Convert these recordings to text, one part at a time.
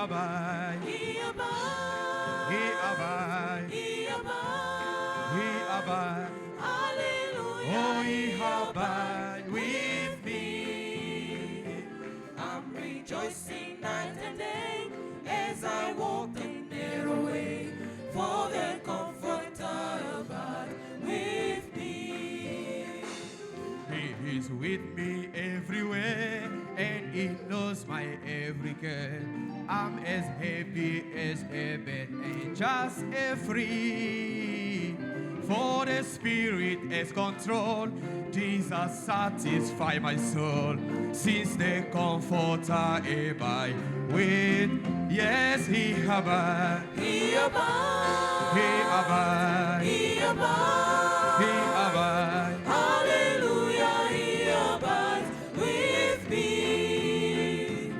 abide. He abides. He abide. He abides. He abide. Hallelujah. Oh, He abide with me. I'm rejoicing night and day as I walk the narrow way, for the Comforter abides with me. He is with me everywhere, and He knows my every care. I'm as happy as a bird and just as free. For the Spirit has control, Jesus satisfy my soul. Since the Comforter abide with, yes, He abide. He abides. He abide. He abides. He abide. Hallelujah, He abides with me.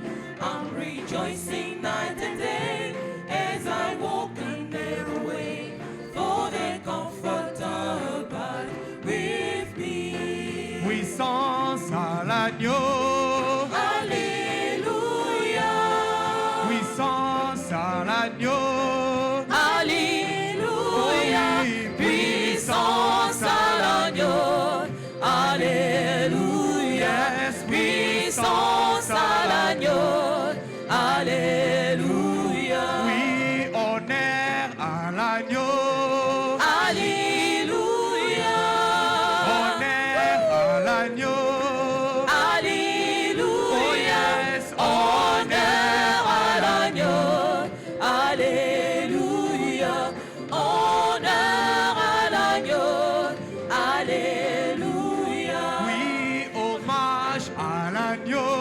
I'm rejoicing night and day as I walk the narrow way, for the Comforter abides with me. Puissance à l'agneau. Alléluia. Puissance à l'agneau. Alléluia. Puissance à l'agneau. Alléluia. Yes, Puissance à l'agneau. Alléluia. Oui, honneur à l'agneau. Alléluia. Honneur à l'agneau. Alléluia. Oh yes, Honneur à l'agneau. Alléluia. Honneur à l'agneau. Alléluia. oui, hommage à l'agneau.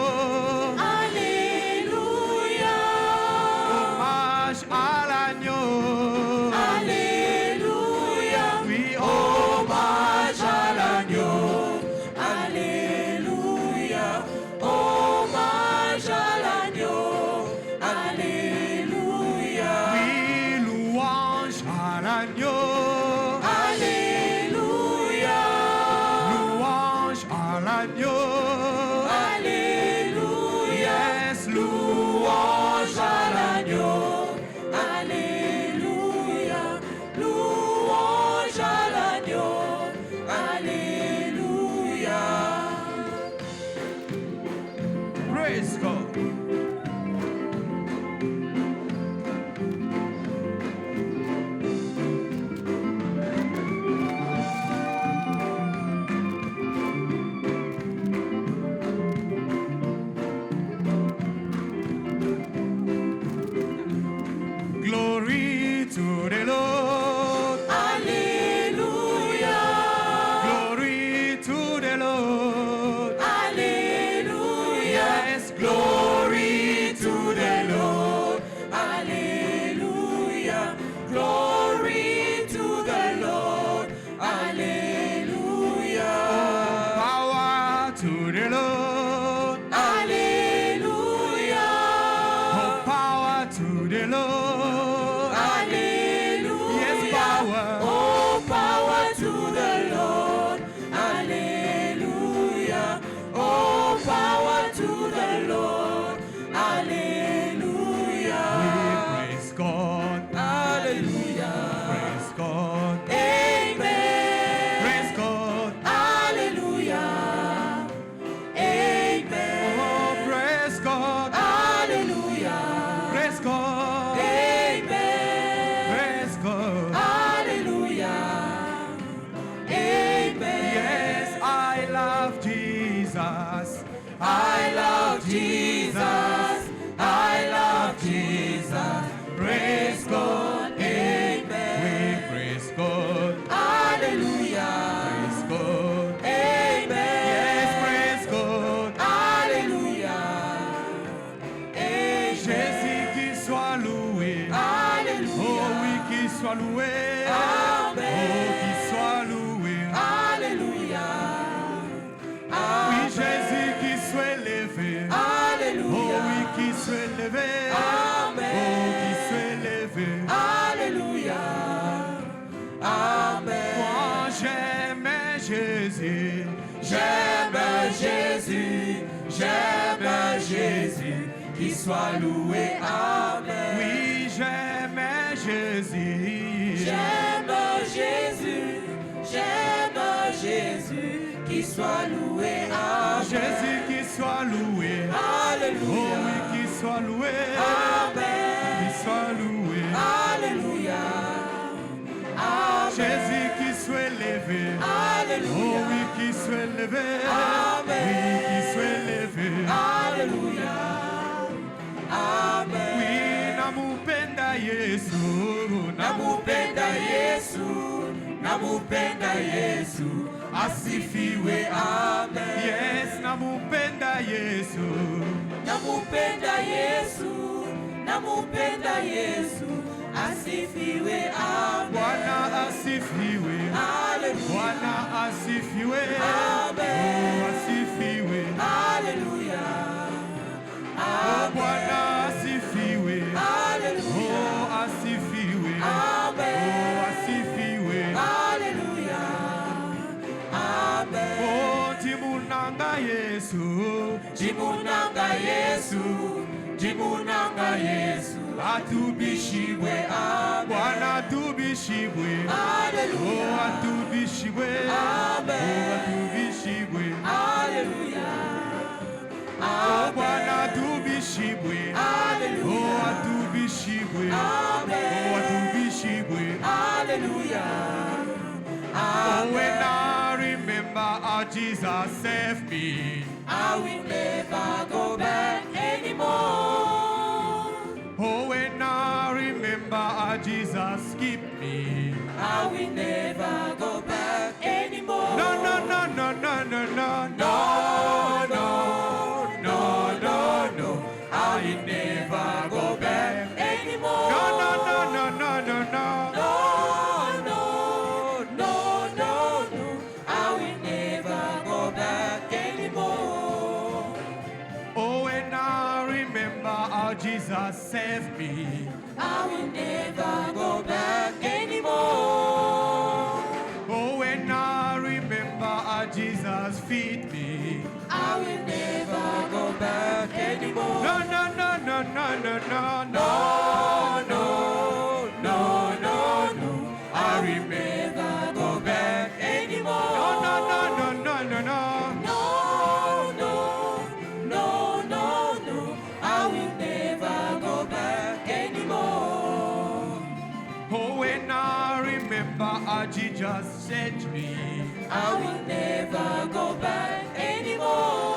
Alléluia. Hommage à l'agneau. Alléluia. Oui, Hommage à l'agneau. Alléluia. Hommage à l'agneau. Alléluia. oui, louange à l'agneau. Alléluia. Louange à l'agneau. Alléluia. Yes, Louange à l'agneau. Alléluia. Louange à l'agneau. Alléluia. praise God. Glory to the Lord. Alléluia. Glory to the Lord. Alléluia. Yes, Glory to the Lord. Alléluia. Glory to the Lord. Alléluia. power to the Lord. Alléluia. Oh, power to the Lord. Alléluia. Yes, power. Oh, power to the Lord. Alléluia. Oh, power to the Lord. Alléluia. We praise God. Hallelujah. Praise God. Amen. Praise God. Hallelujah. Amen. Oh, praise God. Hallelujah. Praise God. Amen. Praise God. Hallelujah. Amen. Yes, I love Jesus. I love Jesus. I love Jesus. Praise God. Amen. We praise God. Hallelujah. Praise God. Amen. Yes, praise God. Alléluia. Amen. Jésus qui soit loué. Alléluia. Oh oui, qu'il soit loué. Amen. Oh, qu'il soit loué. Alléluia. Oui, Amen. Jésus qui soit élevé. Oh Alléluia. oui, qu'il soit élevé. Amen. Oh, qu'il soit élevé. Alléluia. Amen. Moi, j'aime Jésus. J'aime Jésus. J'aime Jésus. qu'il soit loué, Amen. Oui, j'aime Jésus. J'aime Jésus, qu'il soit loué, Amen. Jésus qui soit loué. Alléluia. Oh oui, qu'il soit loué. Amen. Qu'il soit loué. Alléluia. Amen. Jésus qui soit élevé. Alléluia. Oh oui, qu'il soit élevé. Amen. Oui, qu'il soit élevé. Alléluia. Amen. Oui, namupenda Yesu. Namupenda Yesu. Namupenda Yesu. Asifiwe, Amen. Yes, namupenda Yesu. Namupenda Yesu. Namupenda Yesu. Asifiwe, Amen. Bwana asifiwe. Alléluia. Bwana asifiwe. Amen. Oh, asifiwe. Alléluia. Oh, Bwana asifiwe. Alléluia. Oh, asifiwe. Amen. Oh, asifiwe. Alléluia. Amen. Oh, Jimunanga Yesu. Jimunanga Yesu. Jimunanga Yesu. Atubishibwe. Amen. Bwana atubishibwe. Alléluia. Oh, atubishibwe. Amen. Oh, atubishibwe. Alléluia. Oh, Bwana atubishibwe. Alléluia. Oh, atubishibwe. Amen. Oh, atubishibwe. Alléluia. Oh, when I remember how Jesus saved me. I will never go back anymore. Oh, when I remember how Jesus kept me. I will never go back anymore. No, no, no, no, no, no, no, no, no, no, no, no. I will never go back Anymore. No, no, no, no, no, no, no. No, no, no, no, no. I will never go back anymore. Oh, when I remember how Jesus saved me. I will never go back anymore. Oh, when I remember how Jesus feed me. I will never go back anymore. No, no, no, no, no, no, no, no, no, no, no, no. I remember. Never go back anymore. No, no, no, no, no, no, no. No, no, no, no, no. I will never go back anymore. Oh, when I remember how Jesus set me. I will never go back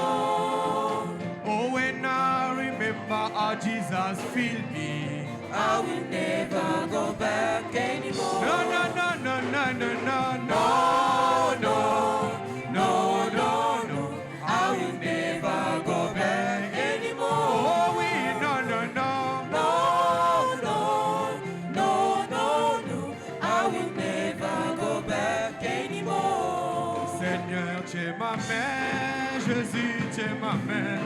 anymore. Oh, when I remember how Jesus filled me. I will never go back anymore. No, no, no, no, no, no, no, no, no, no, no, no. I will never go back anymore. Oh, we no, no, no. No, no, no, no, no. I will never go back anymore. Seigneur, tu es ma mère, Jésus, tu es ma mère.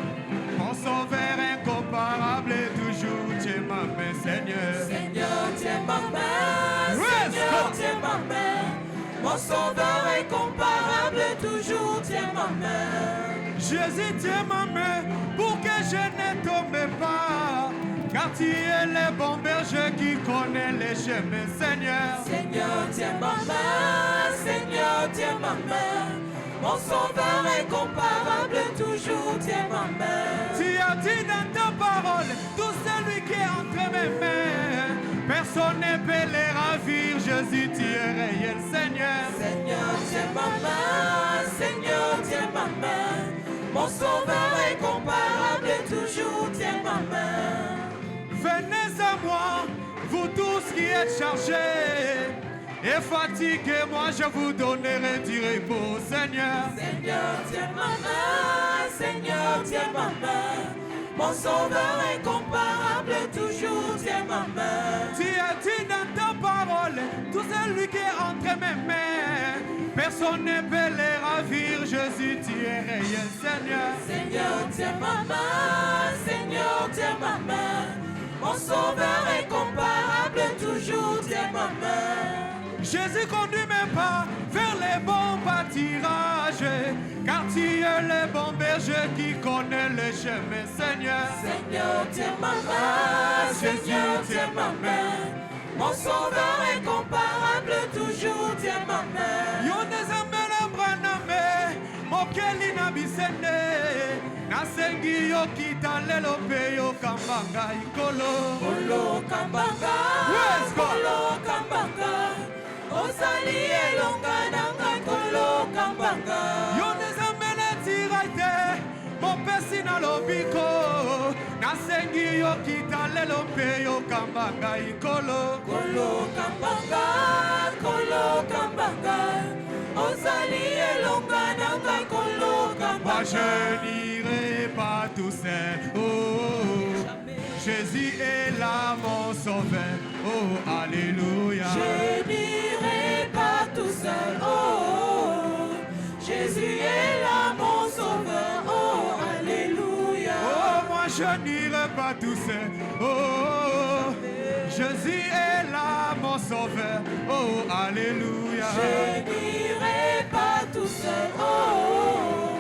Mon sauveur incomparable et toujours tu es ma mère, Seigneur. Seigneur, tu es ma mère. Seigneur, tu es ma mère. Mon sauveur incomparable, toujours tu es ma mère. Jésus, tu es ma mère, pour que je ne tombe pas. Car tu es le bon berger qui connaît les chemins, Seigneur. Seigneur, tu es ma mère. Seigneur, tu es ma mère. Mon sauveur incomparable, toujours tu es ma mère. Tu as dit dans ta parole, tout celui qui est entre mes mains, personne ne peut les ravir. Jésus, tu es réel, Seigneur. Seigneur, tu es ma mère. Seigneur, tu es ma mère. Mon sauveur incomparable, toujours tu es ma mère. Venez à moi, vous tous qui êtes chargés et fatigués, moi je vous donnerai du repos, Seigneur. Seigneur, tu es ma mère. Seigneur, tu es ma mère. Mon sauveur incomparable, toujours tu es ma mère. Tu as dit dans ta parole, tout celui qui est entre mes mains, personne ne peut les ravir. Jésus, tu es réel, Seigneur. Seigneur, tu es ma mère. Seigneur, tu es ma mère. Mon sauveur incomparable, toujours tu es ma mère. Jésus conduit mes pas vers les bons pâtirages, car tu es le bon berger qui connaît le chemin, Seigneur. Seigneur, tiens ma main, Seigneur, tiens ma main. Mon sauveur incomparable, toujours tiens ma main. Yonezamela braname, mokeli na bisende. Nasengi yo kita lelo pe yo kambanga ikolo. Kolo kambanga, Yes, God. kolo kambanga. Osali elonga nanga kolo kambanga. Yonezamela tiraite, mopesi na lobiko. Nasengi yo kita lelo pe yo kambanga ikolo. Kolo kambanga, kolo kambanga. Osali elonga nanga kolo Moi je kambanga. n'irai pas tout seul. Oh, Jésus est là mon sauveur. Oh, alléluia. Je n'irai pas tout seul. Oh, Jésus est là mon sauveur. Oh, alléluia. Oh, moi je n'irai pas tout seul. Oh, Jésus est là mon sauveur. Oh, alléluia. Je n'irai pas tout seul. Oh,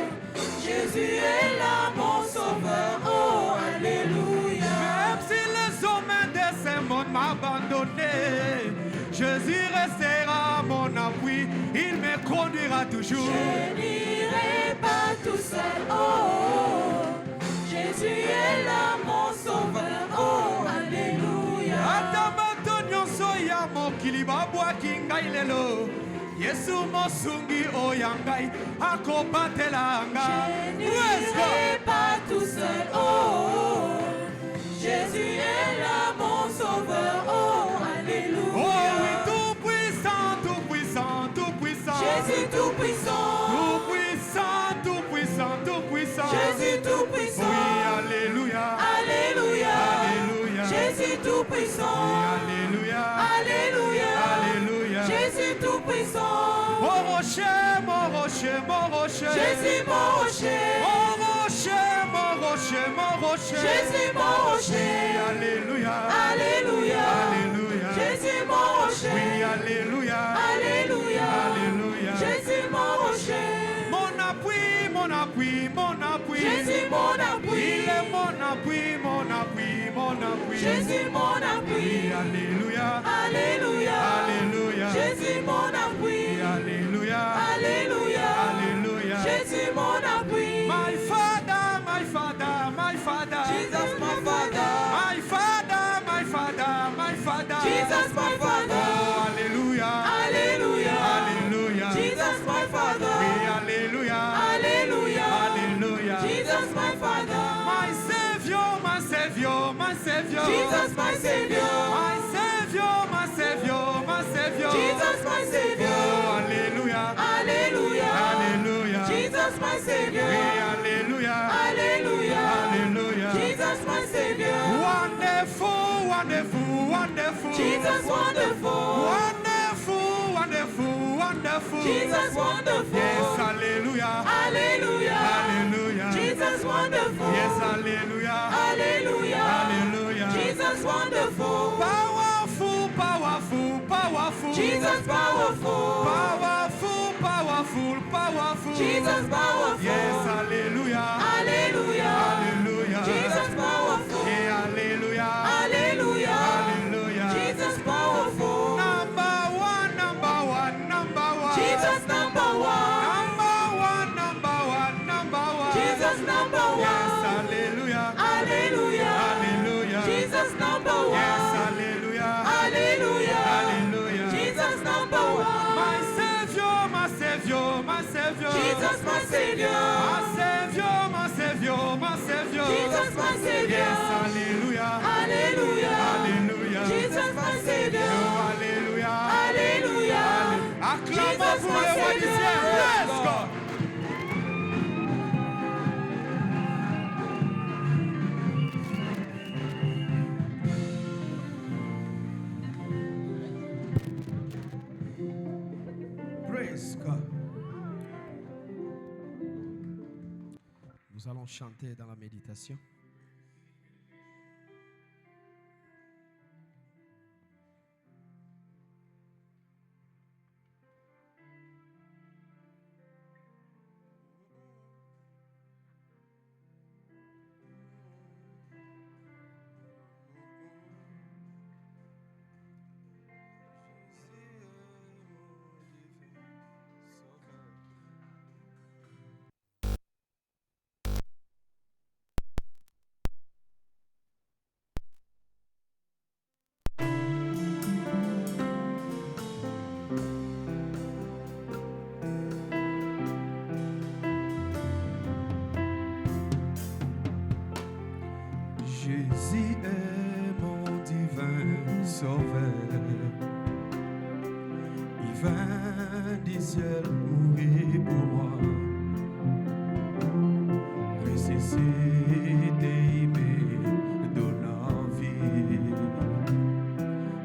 Jésus est là mon sauveur. Oh, alléluia. Même si les hommes de ce monde m'abandonnent, Jésus restera mon appui, il me conduira toujours. Je n'irai pas tout seul. Oh, Jésus est là mon sauveur. Oh, alléluia. Ata bato nyonso ya mokili babwaki ngai lelo, Yesu mosungi oya ngai akobatela Je ngai. Yes, God. n'irai pas tout seul. Oh, Jésus est là mon sauveur. Oh, alléluia. Oh oui, tout puissant, tout puissant, tout puissant. Jésus tout puissant. Tout puissant, tout puissant, tout puissant. Jésus tout puissant. Oui, alléluia. Alléluia. Alléluia. Jésus tout Oui, puissant. alléluia. Alléluia. Alléluia. Jésus tout puissant. Mon rocher, mon rocher, mon rocher. Jésus mon rocher. Mon rocher, mon rocher, mon rocher. Jésus mon rocher. Oui, alléluia. Alléluia. Alléluia. Jésus mon rocher. Oui, alléluia. Alléluia. Alléluia. Jésus mon rocher. Mon appui, mon appui, mon appui. Jésus mon appui. Il est mon appui, mon appui, mon appui. Jésus mon Oui, appui. alléluia. Alléluia. Alléluia. Jésus mon appui. Oui, alléluia. Alléluia. Alléluia. Jésus mon appui. My father, my father, my father. Jesus my father. My father, my father, my father. Jesus my father. Oh, alléluia. Alléluia. Alléluia. Jesus my father. Oui, alléluia. Alléluia. Alléluia. Jesus my father. My savior, my savior, my savior. Jesus my savior. My savior, my savior, my savior. Jesus my savior. Oh, alléluia. Alléluia. Alléluia. Jesus my savior. Oui, alléluia. Alléluia. Alléluia. Jesus my savior. Wonderful, wonderful, wonderful. Jesus wonderful. Wonderful, wonderful, wonderful. Jesus wonderful. Yes, hallelujah. Hallelujah. Hallelujah. Jesus wonderful. Yes, hallelujah. Hallelujah. Hallelujah. Jesus wonderful. Powerful, powerful, powerful. Jesus powerful. Powerful, powerful, powerful. Jesus powerful. Yes, hallelujah. Hallelujah. Hallelujah. Jesus powerful. Yeah, hallelujah. Hallelujah. Hallelujah. Jesus powerful. Number one, number one, number one. Jesus number one. Number one, number one, number one. Jesus number Yes, one. hallelujah. Hallelujah. Hallelujah. Jesus number Yes, one. hallelujah. Hallelujah. Hallelujah. Jesus number one. My savior, my savior, my savior. Jesus my savior. My savior, my savior, my savior. Jesus my savior. Yes, hallelujah. Hallelujah. Hallelujah. Jesus my savior. Oh, hallelujah. Hallelujah. Acclamons Jesus, pour my le roi du Savior. ciel. Yes, God. Praise God. Nous allons chanter dans la méditation. Jésus est mon divin sauveur. Il vint du ciel mourir pour moi. Ressuscité, il me donne vie.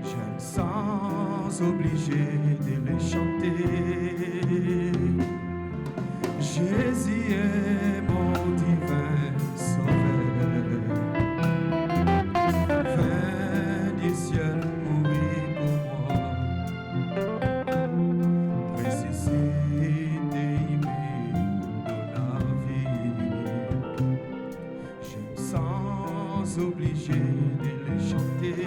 J'aime sans obliger de le chanter. Jésus est mon divin sauveur. Vint du ciel mourir pour moi. Ressuscité, il me donne vie. J'aime sans obliger de le chanter.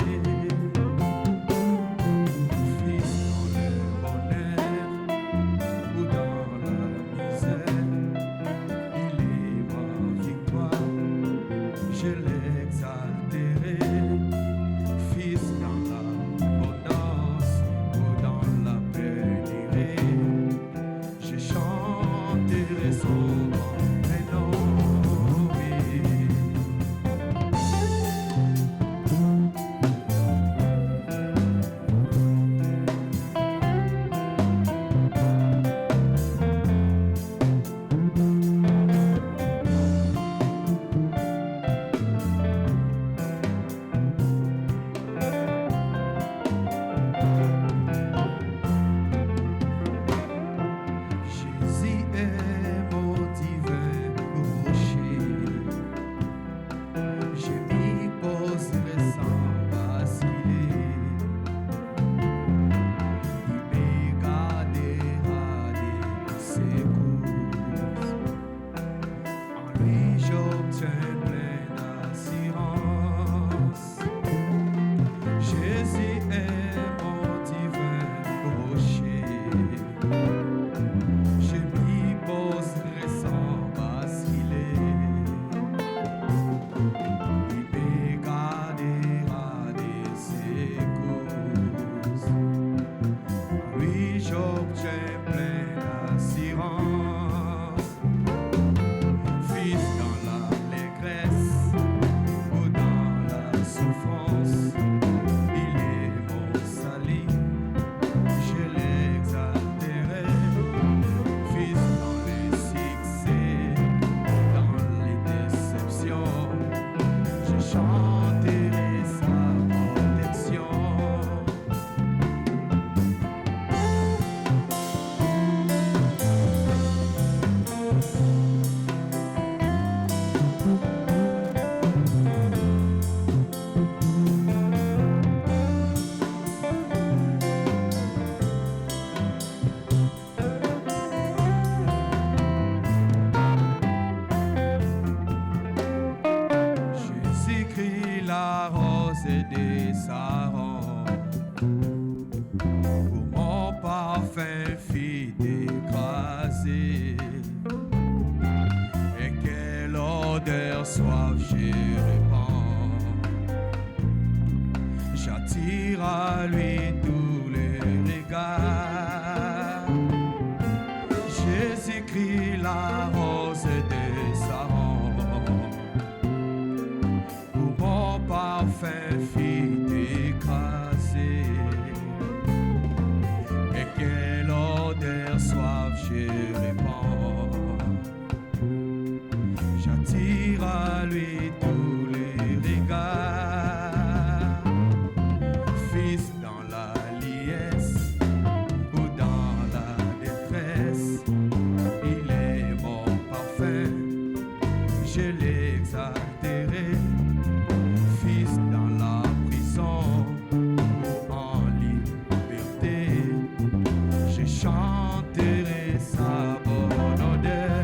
Des sarons pour mon parfum fit écraser. Et quelle odeur suave je répands. J'attire à lui tous les regards. Jésus-Christ, la rose des sarons, pour mon parfum fit écraser. Et quelle odeur suave je répands. J'attire à lui tous les regards. Fils dans la liesse ou dans la détresse, il est mon parfum, je l'exalterai. Fils dans la prison ou en liberté, je chanterai sa bonne odeur.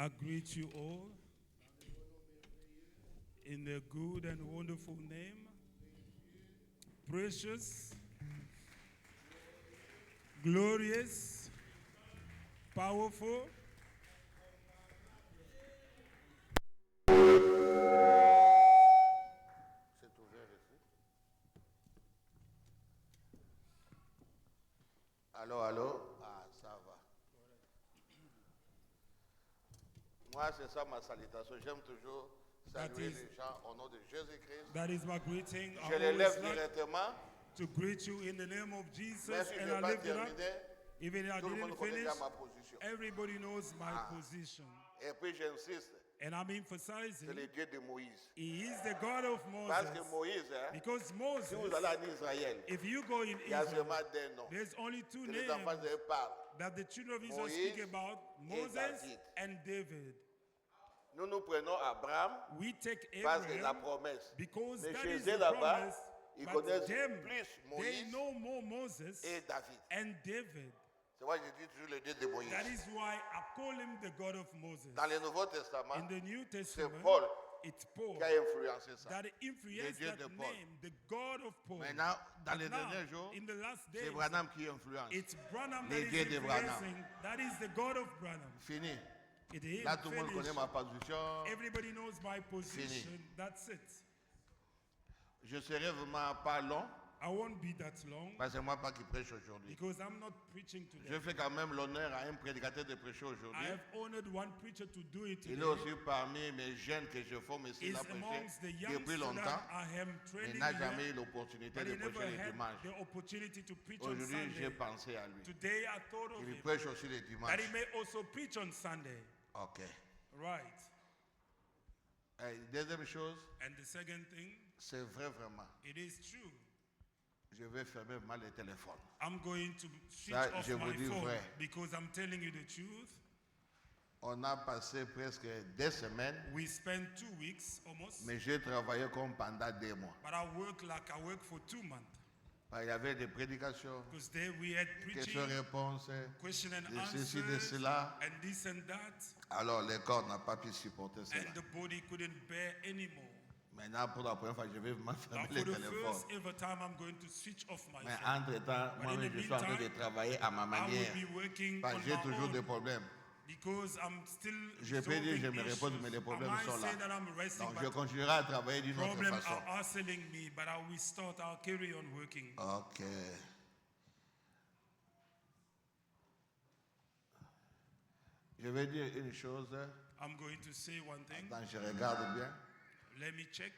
I greet you all in the good and wonderful name, precious, glorious, powerful, C'est ouvert ici. Allô, allô? Ah, ça va. Moi, c'est ça ma salutation. J'aime toujours saluer That is- les gens au nom de Jésus-Christ. that is my greeting. Je I les always lève like directement. to greet you in the name of Jesus, Même si je and n'ai I pas lift it up. terminé, Even I tout le monde didn't connaît finish, déjà ma position. everybody knows my position. Et puis j'insiste, And I'm c'est emphasizing, le Dieu de Moïse. he is the God of Parce que Moses. Moïse, hein, Because si Moses, vous allez en Israël, if you go in il y a Israel, seulement des noms there's only two que les enfants names d'Israël parlent. that the children of Israel Moïse speak about, et Moses David. and David. Nous nous prenons Abraham We take parce que la Abraham promesse. because Mais that chez is eux the là-bas, promise, ils but connaissent them, plus they Moïse know more Moses et David. and David. C'est pourquoi je dis toujours le Dieu de Moïse. That is why I call him the God of Moses. Dans le Nouveau Testament, In the New c'est Testament, Paul it's Paul qui a influencé ça. that influenced Dieu that de Paul. name, the God of Paul. Maintenant, dans But les now, derniers jours, in the last c'est days, Branham qui influence. it's Branham Les that dieux is de Branham. influencing. That is the God of Branham. Fini. It is Là, tout le monde finished. connaît ma position. Everybody knows my position. That's it. Je serai vraiment pas long, I won't be that long parce que c'est moi pas qui prêche aujourd'hui. because I'm not preaching Je today. fais quand même l'honneur à un prédicateur de prêcher I aujourd'hui. have honored one preacher to do it Il est today. aussi parmi mes jeunes que je forme ici, He's là, prêcher amongst the depuis youngsters longtemps. that I am Il training n'a jamais eu here, l'opportunité but de he never prêcher le had dimanche. the opportunity to preach on Aujourd'hui, j'ai Sunday. pensé à lui. Today I thought of Il him prêche aussi le that dimanche. he may also preach on Sunday. Ok. Right. Et deuxième chose, And the second thing, c'est vrai vraiment. it is true. Je vais fermer mal le téléphone. I'm going to switch Ça, off je vous my dis phone vrai. because I'm telling you the truth. On a passé presque 2 semaines, We spent 2 weeks almost, mais j'ai travaillé comme pendant 2 mois. but I work like I work for 2 months Il y avait des prédications, because there we had preaching, questions-réponses, question and de ceci, de answers, cela. and this and that, Alors le corps n'a pas pu supporter cela. and the body couldn't bear anymore. Maintenant, pour la première fois, je vais vraiment fermer But le for the téléphone. first ever time, I'm going to switch off my Mais phone. entre-temps, But moi-même, in the je suis en train de meantime, travailler à ma I manière. will be working Parce on que j'ai my toujours des own problèmes. because I'm still Je peux dire, je me solving repose, mais les issues. I problèmes might sont say that là. I'm resting, Donc, je but continuerai à travailler d'une autre problems façon. are hustling me, but I will start, I'll carry on working. Ok. Je vais dire une chose. I'm going to say one thing. Attends, je regarde bien. Let me check.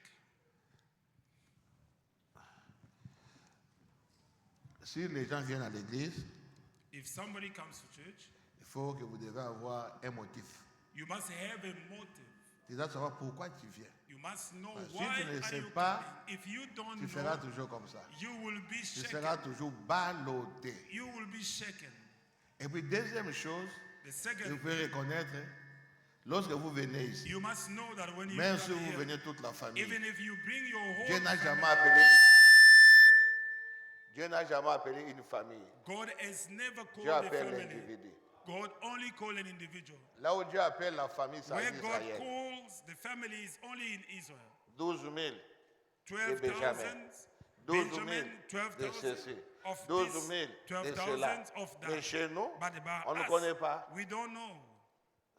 Si les gens viennent à l'église, If somebody comes to church, il faut que vous devez avoir un motif. you must have a motive. Tu dois savoir pourquoi tu viens. You must know Parce que si why tu ne are sais you pas, coming. If you don't Tu feras know, toujours comme ça. you will be Tu seras shaken. toujours ballotté. You will be shaken. Et puis, deuxième chose, The vous second, pouvez reconnaître, lorsque vous venez ici, you must know that when you même si come vous here, venez toute la famille, even if you bring your Dieu whole n'a jamais family, appelé. Dieu n'a jamais appelé une famille. God has never called Dieu a appelle family. l'individu. God only called an individual. Là où Dieu appelle la famille, c'est en Where God Israël. calls the family is only in Israel. 12 000 12,000 Benjamin. 12 000 Benjamin, de 12,000 ceci. of 12 this, 000 de 12,000 cela. of Mais that. chez nous, But by on ne us, connaît pas. we don't know.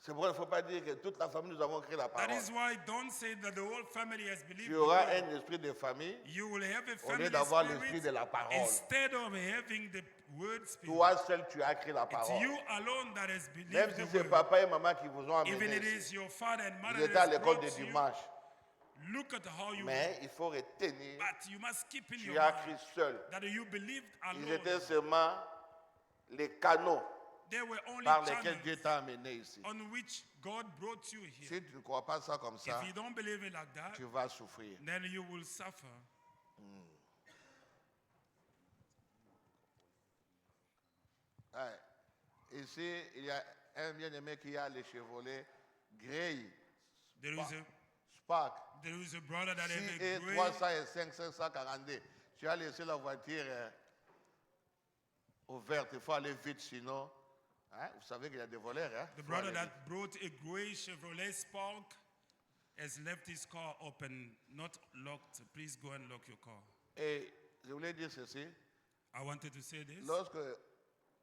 C'est pourquoi il ne faut pas dire que toute la famille, nous avons créé la That parole. is why don't say that the whole family has believed Tu the auras word. un esprit de famille. You will have a Au family lieu d'avoir l'esprit spirit de la parole. instead of having the word spirit. Toi seul, tu as créé la It's parole. you alone that has believed Même si the c'est word. papa et maman qui vous ont Even amené it ici. is your father and mother Ils étaient à that has l'école de brought you. dimanche. Look at how you Mais il faut retenir, but you must keep in tu your as mind cru seul. that you believed Ils alone. étaient seulement les canaux There were only par lesquels Dieu channels t'a amené ici. on which God brought you here. Si tu ne crois pas ça comme ça, If you don't believe it like that, tu vas souffrir. then you will suffer. Ouais. Ici, il y a un bien-aimé qui a les chevrolets Grey There is a Spark. there is a brother that has a CE great 305 542. Tu as laissé la voiture ouverte. Il faut aller vite, sinon Hein? Vous savez qu'il y a des voleurs. Hein? The Faut brother aller that brought a gray Chevrolet Spark has left his car open, not locked. Please go and lock your car. vite. Et je voulais dire ceci. I wanted to say this. Lorsque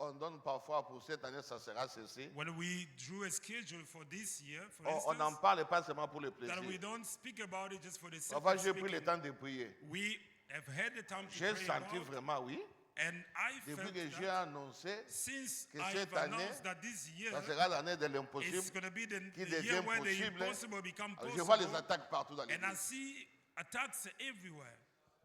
on donne parfois pour cette année, ça sera ceci. When we drew a schedule for this year, for On n'en instance, parle pas seulement pour le that we plaisir. don't speak about it just for the sake Parfois, of j'ai pris le speaking. temps de prier. We have had the time to J'ai pray senti about, vraiment, oui, and I depuis felt que j'ai that annoncé since que I've cette année, announced that this year ça sera l'année de is l'impossible, going to be the qui year devient where the possible. impossible become Je vois les possible, attaques partout dans and I l'église. see attacks everywhere.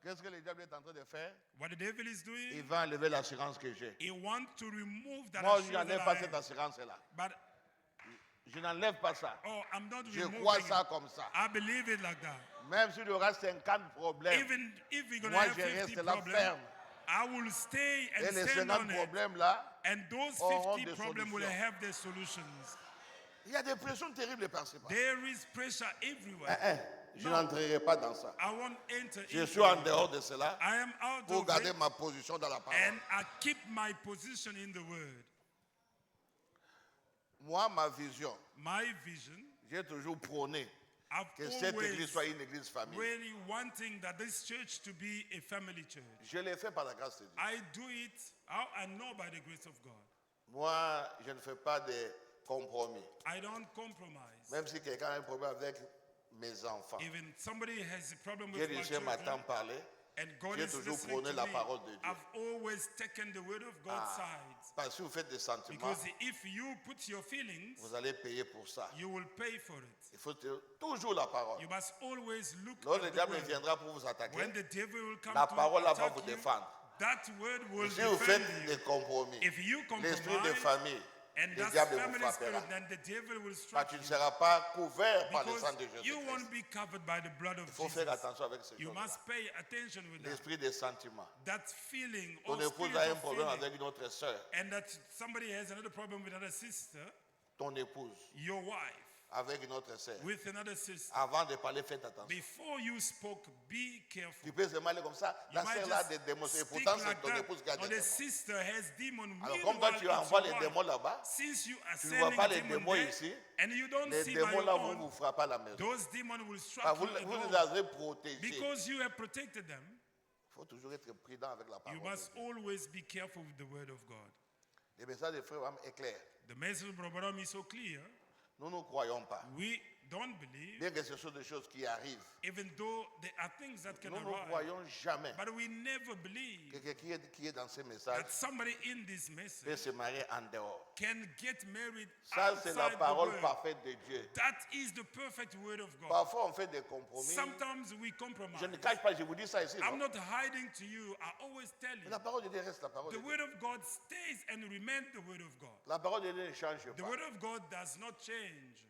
Qu'est-ce que le diable est en train de faire? What the devil is Il doing, va enlever l'assurance que j'ai. he wants to remove that Moi, je assurance n'enlève that pas I cette have. assurance-là. But Je n'enlève pas ça. oh, I'm not Je removing crois it. ça comme ça. I believe it like that. Même s'il y aura 50 problèmes, Even if we're going to moi, have je 50 reste là problems, ferme. I will stay and Et les stand 50 on it. problèmes-là, And those auront 50 des problems will solutions. have their solutions. il y a des pressions terribles par-ci. Par. There is pressure everywhere. Je n'entrerai pas dans ça. I won't enter Je into suis en it. dehors de cela I am out pour of garder it, ma position dans la parole. and I keep my position in the word. Moi, ma vision, My vision, j'ai toujours prôné I've que cette église always soit une église famille. really wanting that this church to be a family church. Je l'ai fait par la grâce de Dieu. I do it, I know by the grace of God. Moi, je ne fais pas de compromis. I don't compromise. Même si quelqu'un a un problème avec mes enfants. Even somebody has a problem Dieu with my dit, je children, m'attends parler. and God J'ai is toujours listening prôné to la me, parole de Dieu. I've always taken the word of God's sides. Parce que si vous faites des sentiments, Because if you put your feelings, vous allez payer pour ça. you will pay for it. Il faut toujours la parole. You must always look Lorsque le at the diable word. viendra pour vous attaquer, When the devil will come la to parole là va attack vous you, défendre. that word will Si vous defend faites you. des compromis, If you l'esprit de compromise, famille, and le that's diable vous family frappera. spirit, then the devil will Parce strike que tu ne you. seras pas couvert par le Because sang de you Jésus-Christ. won't be covered by the blood of Il faut Jesus. faire attention avec ces You choses-là. must pay attention with that. L'esprit des sentiments. That feeling Ton or épouse spirit a un of problème feeling, avec une autre sœur. and that somebody has another problem with another sister, Ton épouse your wife, avec une autre sœur. with another sister. Avant de parler, faites attention. Before you spoke, be careful. Tu peux se aller comme ça. You La might sœur là a just des démons. Et speak pourtant, c'est like ton that, épouse qui a or des the démons. sister has demon. Alors, comme toi, Meanwhile, tu it's envoies your les wife. démons là-bas, Since you are tu ne vois sending pas les demon démons there, ici. and you don't Les see by démons your là vont own, vous frapper à la maison. those demons will strike Ah, vous, you at vous les home. avez protégés. Il Because you have protected them. faut toujours être prudent avec la You parole. must always be careful with the word of God. Le message de frère Abraham est clair. The message of Abraham is so clear. Nous ne croyons pas. We don't believe, Bien que ce sont des choses qui arrivent. even though there are things that can Nous ne arrive. croyons jamais But we never believe que quelqu'un qui est dans ce message that somebody in this peut message se marier en dehors. can get married Ça, c'est la outside the parole word. parfaite de Dieu. That is the perfect word of God. Parfois, on fait des compromis. Sometimes we Je compromise. ne cache pas, je vous dis ça ici. I'm non? not hiding to you. I always tell Mais you. la parole de Dieu reste la parole The de Dieu. word of God stays and remains the word of God. La parole de Dieu ne change The pas. word of God does not change.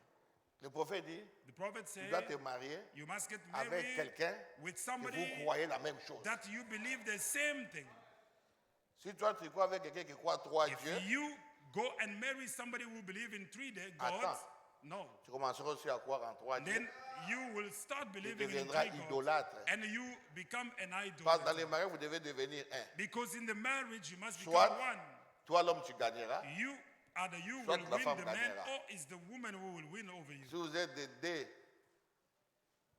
Le prophète dit, The prophet tu said, dois te marier you must get avec married quelqu'un with que somebody vous croyez la même chose. that you believe the same thing. Si toi, tu crois avec quelqu'un qui croit trois If dieux, you go and marry somebody who believes in 3 gods, Attends. no. tu commenceras aussi à croire en trois dieux. Then you will start believing in deviendras 3 gods, idolâtre. and you become an Parce que dans idol. les mariages, vous devez devenir un. Because in the marriage you must become Soit one. toi, l'homme, tu gagneras. You either you Soit will la win femme the man, gagnera. or it's the woman who will win over you. Si vous êtes de deux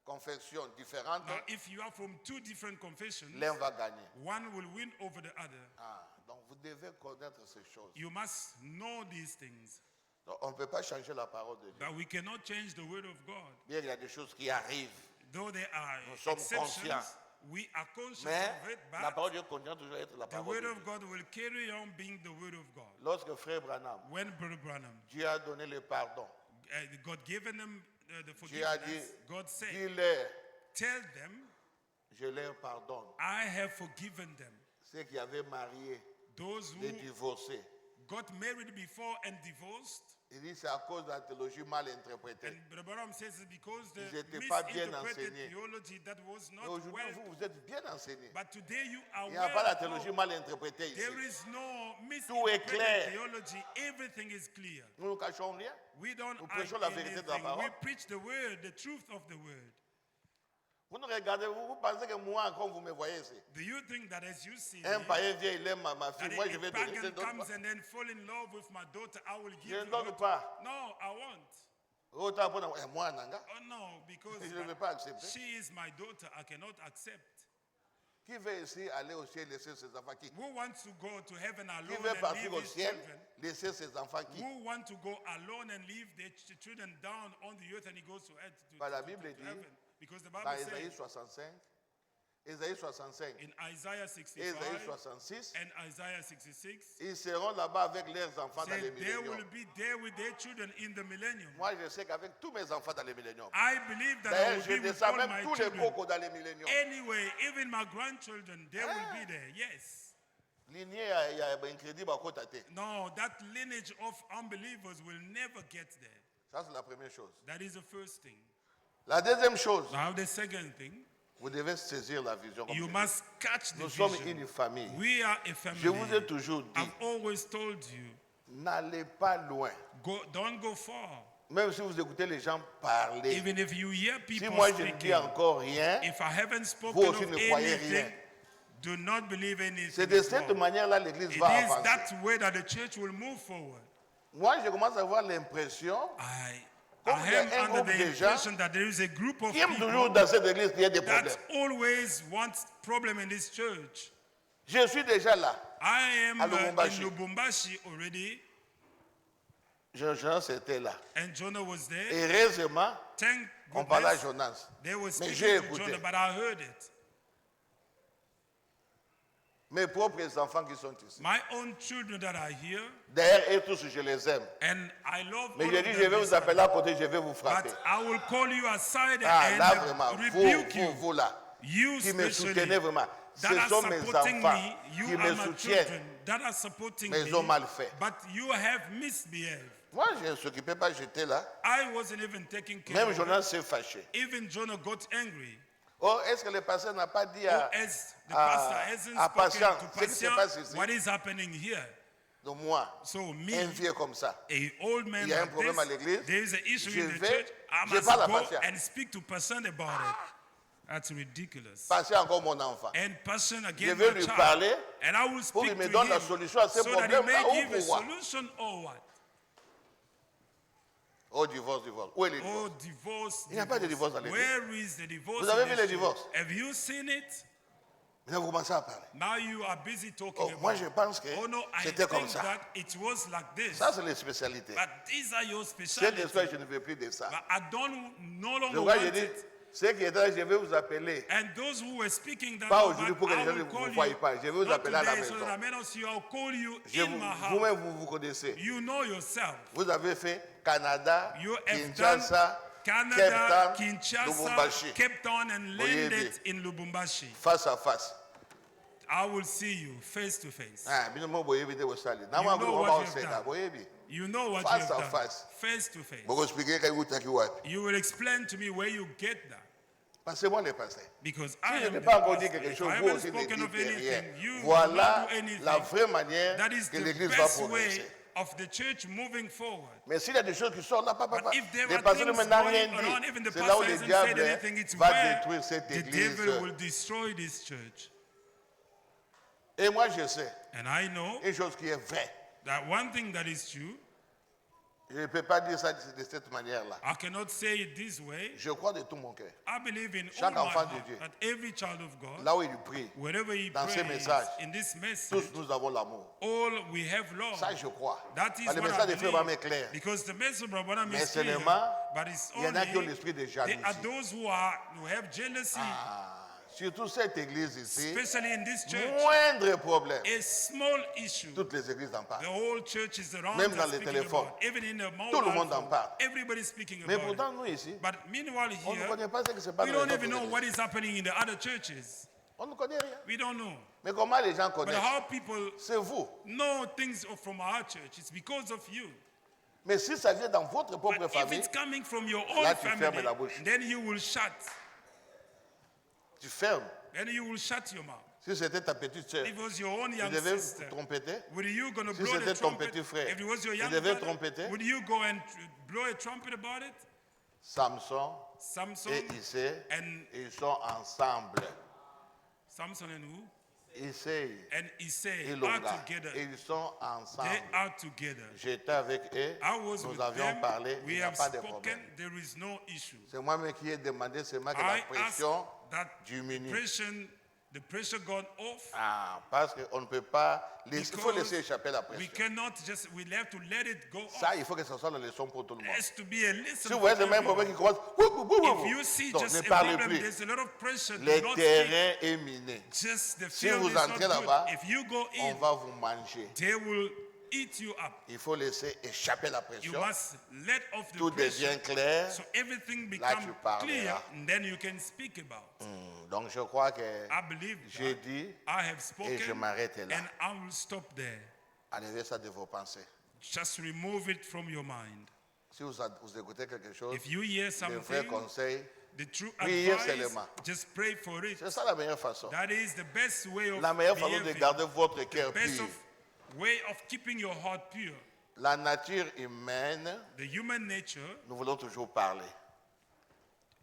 confessions différentes, Now, if you are from 2 different confessions, l'un va gagner. one will win over the other. Ah, donc vous devez connaître ces choses. You must know these things. Donc, on ne peut pas changer la parole de Dieu. But we cannot change the word of God. Bien qu'il y a des choses qui arrivent, Though there are Nous sommes exceptions, conscients. we are conscious mais of it, la but parole de Dieu continue toujours à être la the parole word de of Dieu. God will carry on being the word of God. Lorsque frère Branham, When Brother Branham, Dieu a donné le pardon, God given them the Dieu a dit, forgiveness, God said, dis-leur, tell them, je leur pardonne. I have forgiven them. Ceux qui avaient marié, Those who les divorcés. got married before and divorced, Il dit c'est à cause de la théologie mal interprétée. and Brother Branham says it's because the Ils étaient pas bien misinterpreted enseignés. theology that was Mais not aujourd'hui, well. vous êtes bien enseignés. But today you are Il n'y a pas la well théologie taught. mal interprétée ici. There is no Tout est misinterpreted clair. theology. Everything is clear. Nous ne cachons rien. We don't Nous hide prêchons la vérité de la anything. We parole. preach the word, the truth of the word. Vous nous regardez, vous pensez que moi, comme vous me voyez ici, Do you think that as you see un me, païen vient, il aime ma that fille, moi je vais a donner. Je pagan ne donne comes pas. and then fall in love with my daughter, I will give Je ne her donne to- pas. No, I won't. Autant pour moi, Nanga, Oh no, because je ne veux pas accepter. she is my daughter. I cannot accept. Qui veut ici aller au ciel laisser ses enfants qui? Who wants to go to heaven Qui alone veut and partir leave au his ciel children? laisser ses enfants qui? Who want to go alone and leave their children down on the earth and he goes to earth to, Bah, la to- Bible to dit, heaven? Because the Bible Dans Ésaïe says 65, Ésaïe 65 in Isaiah et 65 Ésaïe 66, and Isaiah 66, ils seront là-bas avec leurs enfants dans said les they will milléniums. be there with their children in the millennium. Moi, je sais qu'avec tous mes enfants dans les milléniums. I believe that I D'ailleurs, will je be with descends all même my tous les children. cocos dans les milléniums. Anyway, even my grandchildren, they will be there. Yes. Lignée, il y a incroyable à côté. No, that lineage of unbelievers will never get there. Ça, c'est la première chose. That is the first thing. La deuxième chose, Now, the second thing, vous devez saisir la vision. Comme you je must catch dis. the Nous sommes vision. une famille. We are a family. Je vous ai toujours dit, I've always told you, n'allez pas loin. don't go far. Même si vous écoutez les gens parler, Even if you hear si people moi je ne dis speaking, encore rien, if I haven't vous spoken aussi of ne croyez anything, rien. do not believe anything. C'est de as cette well. manière-là l'Église It va is avancer. that way that the church will move forward. Moi, je commence à avoir l'impression I Comme il y a am un under groupe the de gens impression that there is a group of qui aime toujours people dans cette Église qu'il y a des problèmes. that always wants problem in this church. Je suis déjà là. I am À in Lubumbashi. Lubumbashi already, Jonas était là. and Jonah was there. Et heureusement, Thank on parlait à goodness Jonas. they were Mais speaking j'ai to écouté. Jonah, but I heard it. Mes propres enfants qui sont ici. My own children that are here, D'ailleurs, eux tous, je les aime. and I love Mais all je of dis, them je vais vous this appeler à côté, je vais vous frapper. but I will call you aside Ah, là, and vraiment, rebuke you. vous là, You qui me especially soutenez vraiment. Ce that are sont mes supporting enfants me, you qui are me my soutiennent. children that are supporting Mais me, ils ont mal fait. but you have misbehaved. Moi, je ne s'occupais pas, j'étais là. I wasn't even taking care Même of it. Jonas s'est fâché. Even Jonah got angry. Oh, est-ce que le pasteur n'a pas dit Or à, as the à- pastor hasn't à spoken Patient to ce qui se passe Patient, ici? what is happening here? De moi, So un me, vieux comme ça. a old man Il y a un like problème à this, l'église. there is an issue Je in the vais- church, I je must parle à go Patient. and speak to Patient about it. That's ridiculous. Passer encore mon enfant. And Patient Je vais vais lui parler and I will pour speak qu'il me to donne la him solution à ce so that he problème may là ou give a pourquoi. solution or what? Oh, divorce, divorce. Où est le divorce? Oh, divorce. Il n'y a pas de divorce dans l'église. Where is the divorce? Vous avez in vu this les church? divorces? Have you seen it? Maintenant, vous commencez à parler. Now you are busy talking Oh, about moi, je pense que oh no, I c'était comme think ça. that it was like this. Ça, c'est les spécialités. But these are your Cette specialties. histoire, je ne veux plus de ça. But I don't no Je longer vois, want je dis, it. ceux qui étaient là, je vais vous appeler. And those who were speaking that Pas over, aujourd'hui pour que les I gens will ne call vous voient you pas. Je vais vous not appeler à la today so maison. that I may not see you. I'll call you Je in vous- my house. Vous-même, vous connaissez. You know yourself. Vous avez fait Canada, You have Kinshasa, done Cape Canada, Town, Kinshasa, Lubumbashi, Cape Town, and Boyebi. landed in Lubumbashi. face à face. I will see you face to face. Ah, bino mo boyebi te bosali. Na You mwa know kulo what ba you have oseka done. boyebi. You know what Face you à have done. face. Face to face. Boko expliquer kai utaki wapi. You will explain to me where you get that. Passez-moi le pasteur. Because Si I je am n'ai the pas encore pastor. dit quelque If chose, I vous haven't aussi ne spoken of dites rien. anything, you Voilà will not do anything. la vraie manière That is que the l'Église va best progresser. way of the church moving forward. Mais s'il y a des choses qui sortent là, papa, But if there les are pasteurs ne things m'ont rien going on, even dit. the C'est là où pastor le hasn't said diable anything, it's va where détruire cette the église. devil will destroy this church. Et moi, je sais And I know une chose qui est vraie. that one thing that is true, Je ne peux pas dire ça de cette manière-là. I cannot say it this way. Je crois de tout mon cœur. I believe in all Chaque my enfant heart de Dieu. that every child of God, Là où il prie, wherever he dans ces prays, messages, in this message, tous nous avons l'amour. all we have love. Ça, je crois. That is Parce que le what I message de Frère Bram est believe. clair. Because the message of Brother Mais is clear, seulement, but it's il y en a qui ont only l'esprit de there are jalousie. those who have jealousy, Ah, surtout cette église ici, especially in this church. moindre problème. A small issue. Toutes les églises en The parlent. whole church is around Même us dans les speaking téléphones. about. Even in the Tout le mobile monde en phone, parle. everybody's speaking Mais about pourtant, it. nous ici, But meanwhile on ne here, connaît pas ce qui se passe we dans don't les even know autres what églises. is happening in the other churches. On ne connaît rien. We don't know. Mais comment les gens But connaissent? how people C'est vous. know things from our church, it's because of you. Mais si ça vient dans votre propre But if famille, it's coming from your own là, tu fermes family, la bouche. then you will shut. tu fermes. Then you will shut your mouth. Si c'était ta petite sœur, If it was your own tu young devais sister, trompeter. were you going to Si blow the c'était ton trumpet? petit frère, If it was your tu young devais brother, trompeter. would you go and blow a trumpet about it? Samson Samson et Issei, and ils sont ensemble. Samson and who? Issei And Issei et are Longa, together. ils sont They ensemble. are together. J'étais avec eux, I was nous with avions them. parlé, il We n'y a have pas de spoken. problème. There is no issue. C'est moi-même qui ai demandé seulement que I la asked pression that diminue. the pressure gone off. Ah, parce qu'on ne peut pas laisser, il faut laisser échapper la We pression. cannot just, we have to let it go Ça, off. il faut que ce soit la leçon pour tout le It monde. has to be a Si lesson vous for voyez le même everyone. problème qui commence, If you see donc just ne a parlez problem, plus. there's a lot of pressure. Do Le not terrain est miné. speak. Just the Si field vous is not entrez good. là-bas, If you go on in, va vous manger. they will eat you up. Il faut laisser échapper la You pression. must let off the Tout pressure devient clair. so everything tu becomes parleras. clear, and then you can speak about. Donc je crois que I believe j'ai that. dit, I have et je spoken, m'arrête là. and I will stop there. Enlevez ça de vos pensées. Just remove it from your mind. Si vous écoutez quelque chose, If you hear le vrai something, conseil, the true priez advice, seulement. just pray for it. C'est ça la meilleure façon. That is the best way of La meilleure façon de behaving. garder votre cœur Best pur. way of keeping your heart pure. La nature humaine, The human nature nous voulons toujours parler.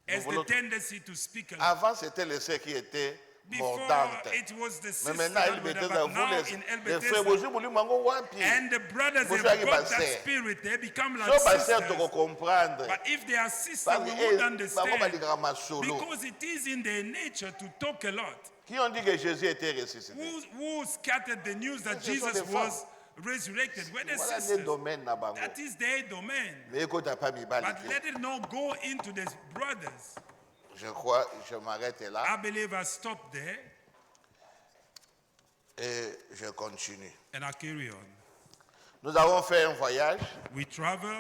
has the voulons- tendency to speak a lot. Avant, c'était le sein qui était Before mordante. it was the Mais sister maintenant, that il would Bethesda, have, but vous now les in El frères, Bethesda, vous voulez mango wapi. and the brothers Vous have savez, got that pasteur. spirit, they become like So, pasteur, sisters. tu comprendre. But if they are sisters, Parce we que, would bango understand. balikaka solo. Because it is in their nature to talk a lot. Qui ont dit que Jésus était ressuscité? Who scattered the news that Ce sont Jesus des was resurrected? Were the Voilà les sisters. domaines na bango. That is their domain. Mais écoute, t'as pas mis balle. But let it not go into the brothers. Je crois, je m'arrête là I believe I stop there et je continue. and I carry on. Nous avons fait un voyage. We travel.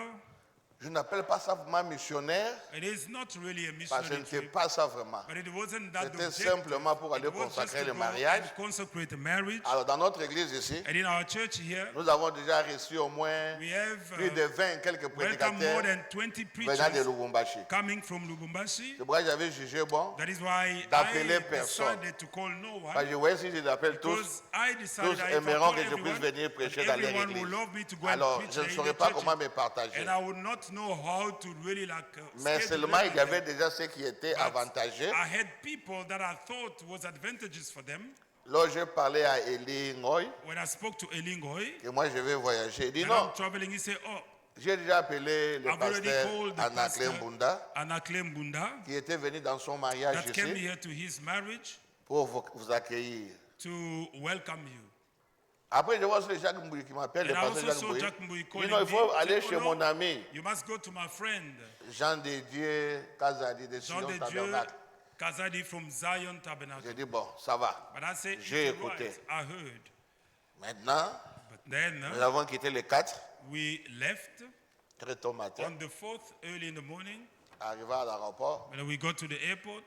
Je n'appelle pas ça vraiment missionnaire, It is not really a parce que ce missionary n'était trip, pas ça vraiment. but it wasn't that C'était objective. simplement pour aller It was just consacrer to le go mariage. and consecrate a marriage. Alors, dans notre église ici, And in our church here, nous avons déjà reçu au moins we have plus de 20 et quelques welcomed more prédicateurs than 20 venant de preachers Lubumbashi. coming from Lubumbashi. C'est pourquoi j'avais jugé bon, That is why d'appeler I personne. decided to call no parce one. que je voyais si je les appelle tous, Because I decided tous that if I aimeront call que je puisse everyone, venir prêcher that dans leur everyone will église. love me to go and Alors, preach je ne in saurais the pas churches. comment me partager. And I would not know how to really Mais schedule seulement, il y avait everything. déjà ceux qui étaient But avantagés. I had people that I thought was advantageous for them. Lorsque j'ai parlé à Eli Ngoy, When I spoke to Elingoy, que moi je vais voyager, il dit and non, I'm traveling, he said, oh, j'ai déjà appelé le I've already pasteur called the Anakle pastor, Mbunda, Anakle Mbunda, qui était venu dans son mariage that came ici here to his marriage pour vous accueillir. to welcome you. Après, je vois sur Jacques Mbouy qui m'appelle, le And I pasteur also Jacques saw Mbouy. Jack Mbouy Il dit calling non, il faut me, aller said, chez "Oh, mon no, ami you must go to my friend, Jean de Dieu Kazadi de Jean Sion de Dieu Tabernacle. Kazadi from Zion Tabernacle. J'ai dit bon, ça va. But I said, J'ai "It's all écouté. right, I heard." Maintenant, But then nous avons quitté le 4, we left très tôt matin, on the 4th, early in the morning. arrivé à l'aéroport. When we got to the airport,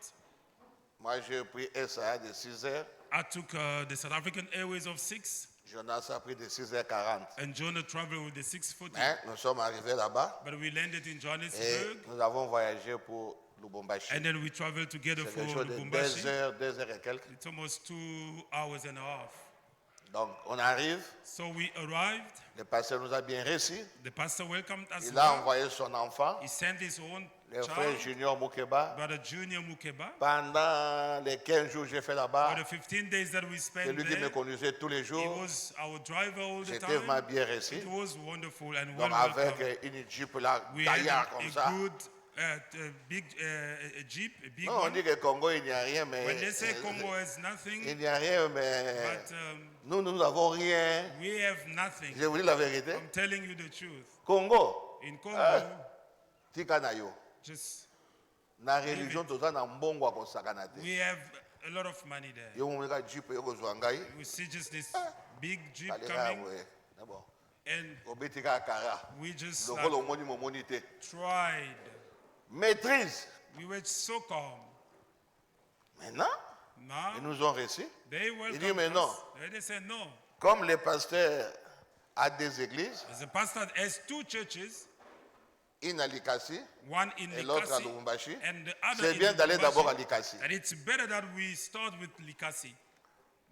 Moi, j'ai pris SA de 6 heures. I took the South African Airways of 6, Jonas a pris de 6h40. and Jonah traveled with the 640. Mais nous sommes arrivés là-bas But we landed in et Johannesburg, nous avons voyagé pour Lubumbashi. and then we traveled together C'est for quelque chose de Lubumbashi. 2 heures et quelques. It's almost 2 hours and a half. Donc, on arrive. So we arrived. Le pasteur nous a bien reçus. The pastor welcomed us. Il a well. envoyé son enfant, He sent his own le frère child, Junior Moukeba. Brother Junior Mukeba. Pendant les 15 jours que j'ai fait For là-bas, the 15 days that we c'est spent lui qui me there, conduisait tous les he jours. was our driver all the J'étais time. vraiment bien reçu. It was wonderful and Donc, well avec welcome. une Jeep là, We had gaillard a comme ça. good, big a Jeep, a big Non, on one. dit que Congo, il n'y a rien, mais. When they say Congo has nothing, Il n'y a rien, mais. but Nous n'avons rien. we have nothing. Je vous dis la vérité. I'm telling you the truth. Congo, In Congo, tika na yo. just Na religion, toza na mbongo ya kosakana te. we have a lot of money there. Yo mumika Jeep yo kozwa ngai. We see just this big Jeep Kaleka ya coming, boye. Na bon. and Obetika kara. we just Lokolo omoni momoni te. tried. Maîtrise. We were so calm. Maintenant, Now ils nous ont reçus. they dit, welcomed mais us. non. And they said no. Comme le pasteur a des églises, As a pastor has 2 churches, une à Likasi one in et l'autre à Likasi Lubumbashi, and the other c'est in bien d'aller d'abord à Lubumbashi. Likasi. And it's better that we start with Likasi.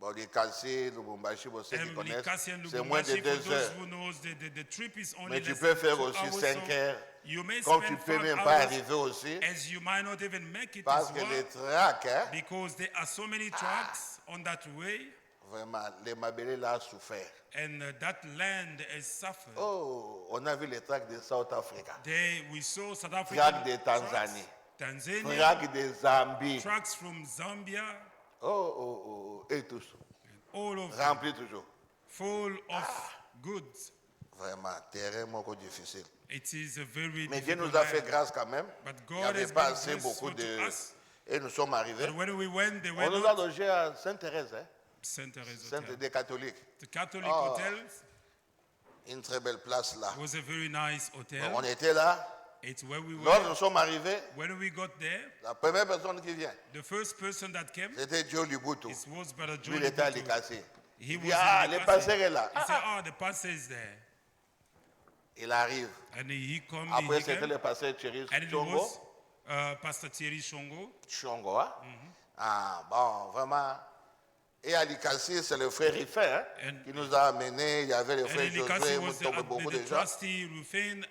Bon, les Kassi, Lubumbashi, vous ceux qui And connaissent, Likasi and c'est moins de Lubumbashi, for 2 those heures. who knows, the trip is only Mais tu less peux than faire 2 aussi hours, 5 so heures. you may Comme tu spend peux 5 même pas hours, arriver aussi. as you might not even make it Parce as que well, les tracks, hein, because there are so many tracks on that way, vraiment, les Mabélés là ont souffert. and that land has suffered. Oh, on a vu les tracks de South Africa, There we saw South tracks African de tracks, Tanzanie, Tanzania, tracks de Zambie. tracks from Zambia, Oh, et tous. all of them, Remplis toujours. full of goods. Vraiment, terrain beaucoup difficile. It is a very Mais Dieu difficult nous a fait land. grâce quand même. But Il n'y God avait has pas been assez beaucoup graceful de... to us. Et nous sommes arrivés. But when we went, they On went nous a out logés à Sainte-Thérèse, hein? Saint Therese Sainte Hotel. des catholiques. The Catholic Oh. hotels Une très belle place là. was a very nice hotel. On était là. It's where we Lorsque were. nous sommes arrivés, When we got there, la première personne qui vient, the first person that came c'était Joe Libutu. it was Brother Lui, John. il était à Libutu. Likasi. He Il was dit, ah, in le Likasi. pasteur est là. He said, "Oh, the pastor is there." Il arrive. And he come. Après, He c'était came, le pasteur Thierry and it Chongo. was Pastor Thierry Shongo. Chongo, hein? Ah, bon, vraiment. Et à Likasi, c'est le frère Riffin hein, And- qui nous a amenés. Il y avait le And frère in Likasi Josué, was beaucoup de the gens. trustee Rufin,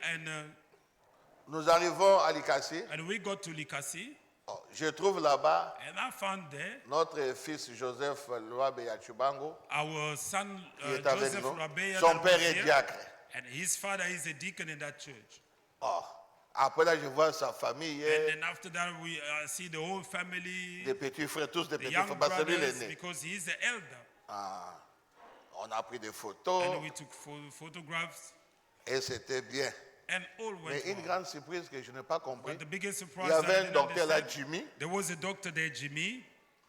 Nous arrivons à Likasi. and we got to Likasi, Oh, je trouve là-bas and I found there notre fils Joseph Loabe Yachubango our son qui est avec Joseph nous. Rabeya, Son that père was est here, diacre. and his father is a deacon in that church. Oh, après là, je vois sa famille, And then after that, we see the whole family, des petits frères, tous des the petits young frères, parce que lui, il est brothers, né. because he's the elder. Ah, on a pris des photos And we took photographs, et c'était bien. and all Mais went une well. grande surprise que je n'ai pas compris, But the biggest il surprise y that avait I un didn't docteur là, understand, Jimmy. there was a doctor there, Jimmy.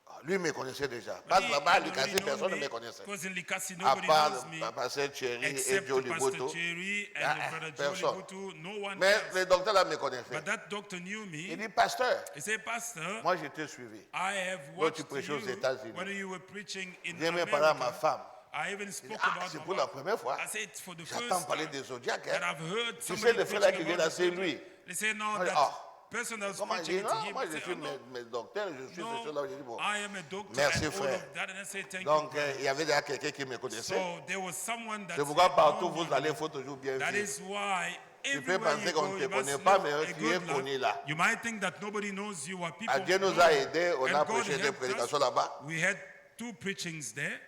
Ah, lui me connaissait déjà. But Parce he que là-bas, à already Likasi, known personne ne me, me connaissait. because in Likasi, À nobody part knows me, le pasteur Thierry et except Joe Pastor Libutu. Thierry Ah, and Brother Joe personne. Libutu, no one Mais else. le docteur là me connaissait. But that doctor knew Il me. dit, pasteur, He said, Pastor, moi je t'ai suivi. I have tu watched prêchais aux you États-Unis. when you were preaching in J'ai même parlé à ma America. femme. I even Il dit, spoke ah, about c'est my pour la wife. première fois. I said, for the J'entends first parler time des zodiaques. that Hein. I've heard Tu sais, somebody le frère là qui preaching vient là, about the c'est zodiac. lui. They say, no, Moi, je dis, that ah. person that was Comment il preaching dit, it to non, him. moi I je said, suis oh, no. mes docteurs, je suis ceci là. Je dis, bon. I am a doctor Merci, and all frère. of that. And I say, thank Donc, you. il y avait déjà quelqu'un qui me connaissait. So there was someone that C'est pourquoi said, partout no, vous no, allez, no. il faut toujours bien That vivre. is why Tu peux everywhere penser you qu'on go, ne you te must connaît pas, live mais a tu good es life. connu là. You might think that nobody knows you or people Ah, Dieu nous know a you. aidés, on And a God prêché des helped us. prédications là-bas. We had 2 preachings there.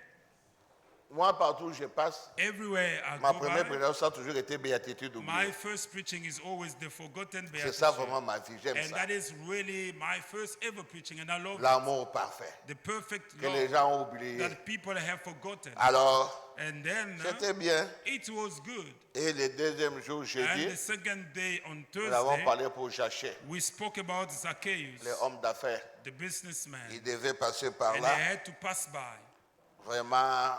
Moi, partout où je passe, Everywhere I ma go première by, prédication, ça a toujours été béatitude my oubliée. first preaching is always the forgotten C'est ça beatitude. vraiment ma vie, j'aime And ça. that is really my first ever preaching, and I love it. L'amour parfait The perfect que les love gens ont oublié. that people have forgotten. Alors, And then c'était bien. it was good. Et le deuxième jour, And jeudi, the second day on nous avons Thursday, parlé pour Jachet, we spoke about Zacchaeus, les hommes d'affaires. the businessman, Il devait passer par and là. they had to pass by. Vraiment,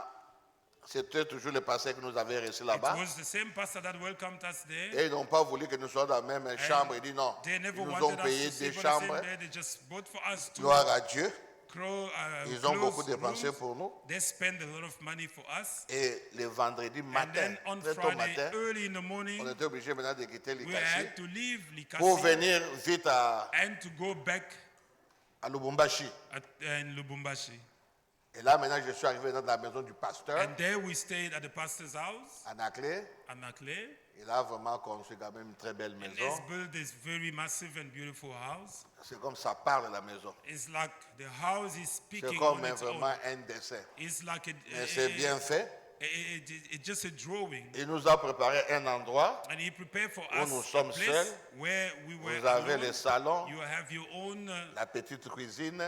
c'était toujours le pasteur que nous avait reçu It là-bas. was the same pastor that welcomed us there. Et ils n'ont pas voulu que nous soyons dans la même chambre. Ils disent non. They Ils never nous ont wanted us payé to des sleep on the chambres. same bed. They just bought for us two Gloire à Dieu. Ils ont closed beaucoup dépensé rooms. pour nous. They spent a lot of money for us. Et le vendredi And matin, then on très tôt Friday, matin, early in the on morning, était obligé maintenant de quitter we Likasi had to leave pour Likasi venir vite and to go back à Lubumbashi. in Lubumbashi. Et là, maintenant, je suis arrivé dans la maison du pasteur, And there we stayed at the pastor's house, à Naclé. Anakle. Il a vraiment construit quand même une très belle And he's maison. built this very massive and beautiful house. C'est comme ça parle la maison. It's like the house is C'est speaking comme on its vraiment own. un dessin. It's like Mais c'est bien fait. it's just a drawing. Il nous a préparé un endroit. And he prepared for Où us nous a sommes place seuls. where we were Vous avez alone. le salon, You have your own la petite cuisine,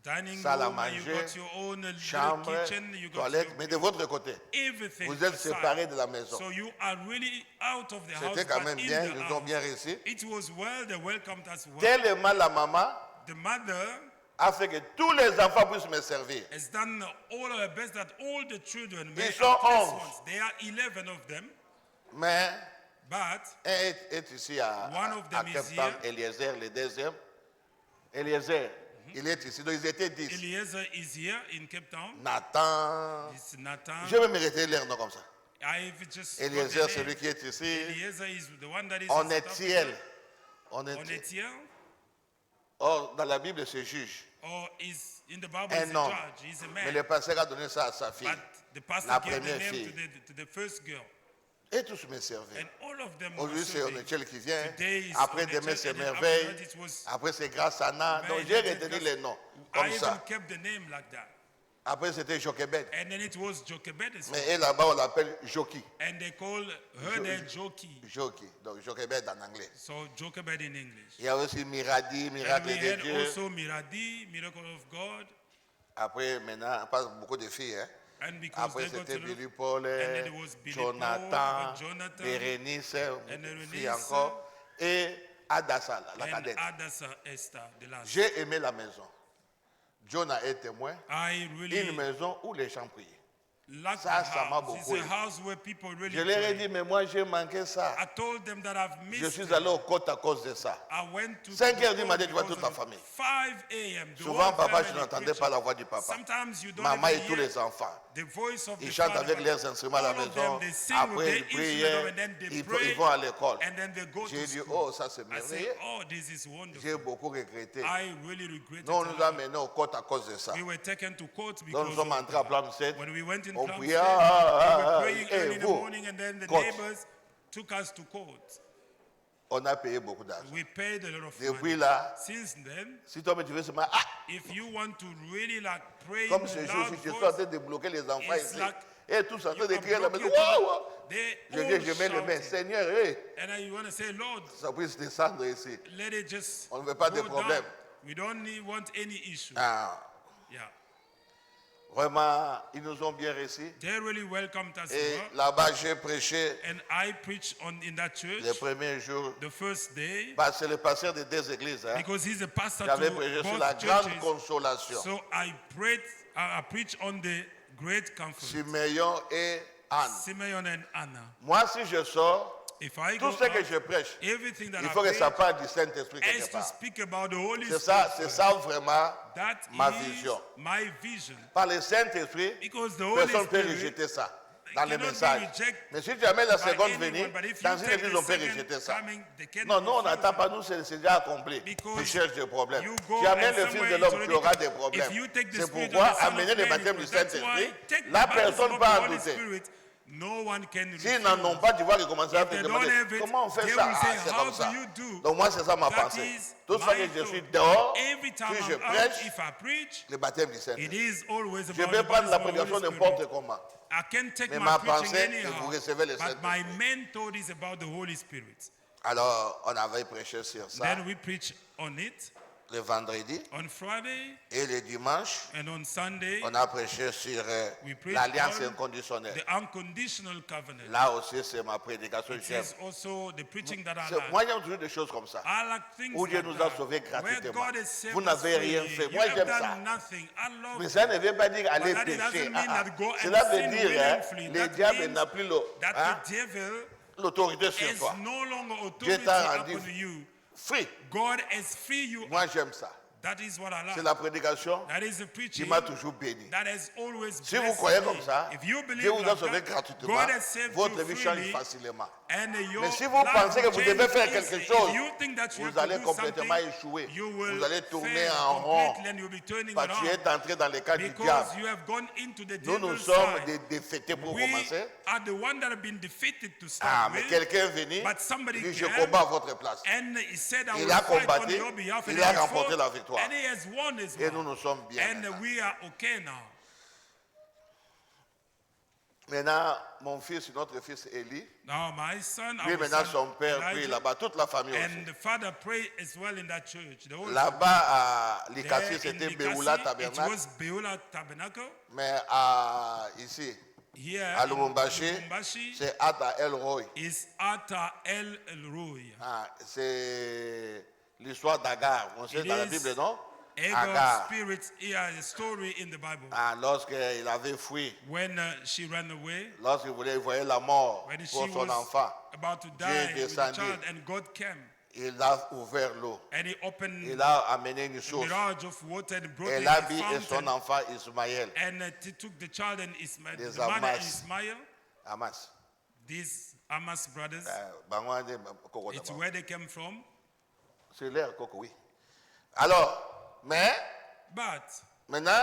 dining salle à room, and you manger, got your own little chambre, kitchen, you got toilette, your, mais de votre côté. everything. Vous êtes aside. séparés de la maison. So you are really out of the house, C'était quand but même in bien, the ils nous ont house. bien reçus. It was well, they welcomed us well. Tellement la maman The mother a fait que tous les enfants puissent me servir. has done all of her best that all the children may Ils sont 11. ones. There are 11 of them, Mais but un est ici à One of them Cape is Town, here. Eliezer, le deuxième. Eliezer, il est ici. Donc ils étaient 10. Eliezer is here in Cape Town. Nathan. It's Nathan. Je vais me retenir leur nom comme ça. I've just got Eliezer, the name. celui qui est ici. Eliezer is the one that is On in est South tiel. Africa. On est On tiel. est here. Or, dans la Bible, c'est juge. or is in the Bible Un is a homme. judge, he's a Mais man. le pasteur a donné ça à sa fille. But the pastor La gave the première name fille. to the first girl. Et tous me servaient. And all of them were Aujourd'hui, c'est serving. Onechel qui vient. Today is Après, Onechel, demain, c'est and then after Merveille. that it was Après, c'est Grâce Anna. Merveille, Donc, j'ai and then retenu Grâce- les noms. I Comme even ça. kept the name like that. Après, c'était Jochebed. And then it was Jochebed as Mais well. elle, là-bas, on l'appelle Joki. And they call her there Joki. Joki. Donc, Jochebed en anglais. So Jochebed in English. Il y a aussi Miradi, And Miracle we de had Dieu. also Miradi, Miracle of God. Après, maintenant, pas beaucoup de filles. Hein. And because Après, they got c'était to Billy know, Paul, and then it was Billy Jonathan, Paul, Jonathan, Bérénice, and fille Berenice, encore, et Adassa, la and cadette. Adasa Esther, the last. J'ai aimé la maison. Jonah est témoin. I Une really maison où les gens priaient. like Ça, the ça m'a house. beaucoup It's a aimé. house where people really Je leur ai pray. dit, mais moi j'ai manqué ça. I told them that I've Je missed suis it. allé aux côtes à cause de ça. I went to 5 heures du the matin, court tu vois because toute la of famille. 5 a.m. the Souvent, whole papa, je family n'entendais preaching. pas la voix du papa. Sometimes you don't Maman et even tous hear les enfants. the voice of Ils the chantent father, avec but leurs instruments à la all of maison. them, they sing with Après, their ils instruments, priaient. and then they Ils pray, vont à l'école. and then they go J'ai to dit, school. oh, ça c'est I say, merveilleux. oh, this is wonderful. J'ai beaucoup regretté. I really regretted Nous, on nous a it. menés aux côtes à cause de ça. We were taken to court Donc, because nous sommes of entrés à that. Plumstead. When we went in On Plumstead, priait, we were praying et early in the vous, morning, and then the court. neighbors took us to court. On a payé beaucoup d'argent. We paid a lot of Depuis money. là, Since then, si toi, tu veux se mettre, if you want to really like pray comme in ce a jour, loud si tu es en voice, train de bloquer les enfants it's ici, like et tous en train you de are crier à la maison, blocking waouh, it. waouh. They Je all viens, je mets les mains, shouting. Seigneur, And then you want to say, Lord, ça puisse descendre ici. let it just On ne veut pas de go problème. down. We don't want any issue. Ah, Yeah. vraiment, ils nous ont bien reçus. They really welcomed us. Et well. là-bas, j'ai prêché And I preached in that church les premiers jours. the first day Bah, c'est le pasteur de deux églises. Hein. because he's a pastor J'avais to prêché sur la both grande churches. consolation. So I preached on the great conference. Simeon et Anne. Simeon and Anna. Moi, si je sors, If I tout go ce que out, je prêche, everything that il I faut que ça preach parte du Saint-Esprit has quelque to part. speak about the Holy C'est Spirit. ça vraiment That ma is vision. my vision. Par le Saint-Esprit, Because the Holy personne ne peut Spirit rejeter ça dans les cannot be messages. rejected Mais si tu amènes la by seconde anyone, venue, but if dans you une take église, the on peut second rejeter ça. coming, they can Non, nous, on refuse n'attend it. pas, nous, c'est déjà accompli. Because Tu cherches des problèmes. you go Tu amènes and le Fils somewhere de it's l'homme, tu already auras done. des problèmes. If you take the C'est Spirit of pourquoi the Son of amener le Man, baptême du that's why Saint-Esprit, take the la baptism personne of pas the en Holy douter. Spirit. No one can refuse. S'ils n'en ont pas, tu vois qu'ils commencent à If te they don't demander have it, comment on fait they ça. will Ah, say, c'est how comme do ça. you do? Donc moi, c'est ça ma That pensée. is Tout ce que my je suis thought. dehors, Every time si je I'm out, prêche, if I preach, le baptême du it Saint-Esprit. is always Je about vais the prendre la baptism of the prédication Holy n'importe Spirit. comment. I can take Mais my ma preaching pensée, c'est anyhow, vous recevez le but my Saint-Esprit. main thought is about the Holy Spirit. Alors, on avait prêché sur ça Then we preach on it le vendredi on Friday et le dimanche. and on Sunday. On a prêché sur We preach l'alliance on inconditionnelle. the unconditional covenant. Là aussi, c'est ma prédication. It J'aime. is also the preaching that I C'est- like. Moi, j'aime toujours des choses comme ça. I like things Où Dieu like nous a that. sauvés Where gratuitement. God has saved Vous us n'avez rien freely. fait. You Moi, have j'aime done ça. nothing. I love Mais it. ça ne veut pas dire aller But that pécher. doesn't mean that go and Cela veut sin dire, hein, willingly. le That diable means n'a plus that the devil l'autorité sur is toi. no longer Dieu authority t'a rendu upon you. free. God has freed you. Moi, j'aime ça. That is what I C'est like. la prédication That is the qui preaching m'a toujours béni. that has always Si vous blessed croyez me. comme ça, If you believe Dieu vous a like sauvé that, gratuitement. God has saved Votre you vie change freely, facilement. and your Mais si vous life pensez que will vous change devez faire easily. quelque chose, If you think that you vous have to allez do complètement something, échouer. you will Vous allez tourner fail en rond. completely and you'll be turning Parce que tu around es entré dans les cas du because diable. you have gone into the Nous, nous devil's sommes side. des défaités pour We commencer. are the ones that have been defeated to Ah, start mais with. quelqu'un est venu, But somebody il dit, je came combats à votre place. And he said, I Il will a fight on combattu, your behalf. il And a he remporté fought, la victoire. and he has won as Et nous, well. nous sommes bien. And maintenant. we are okay now. Maintenant, mon fils, notre fils Élie, Now my son, lui our maintenant son son père prie Elijah, là-bas, toute la famille and aussi. the father prayed as well in that church. The whole Là-bas à there Likassi, in c'était Likasi, Béoula it Tabernacle, was Beulah Tabernacle. mais ici, Here à in Lubumbashi, Lubumbashi c'est Ata El Roy. is Ata El Roy. Ah, c'est l'histoire d'Agar. On sait It dans la is Bible, non? Agar's Agar. spirit, here is a story in the Bible. Ah, lorsqu'il avait fui, When she ran away, lorsqu'il voyait la mort when she pour son was enfant, about to Dieu die est with the descendu. child, and God came il a ouvert l'eau. and he opened Il a amené une a source. mirage of water and brought Elle in a a mis et son fountain. enfant Ismaël, And he took the child and Ismail, Des the mother Amas. Ismail, Hamas. these Amas brothers. Bango ade koko It's d'abord. where they came from. C'est l'air, Coco, oui. Alors, mais But, Maintenant,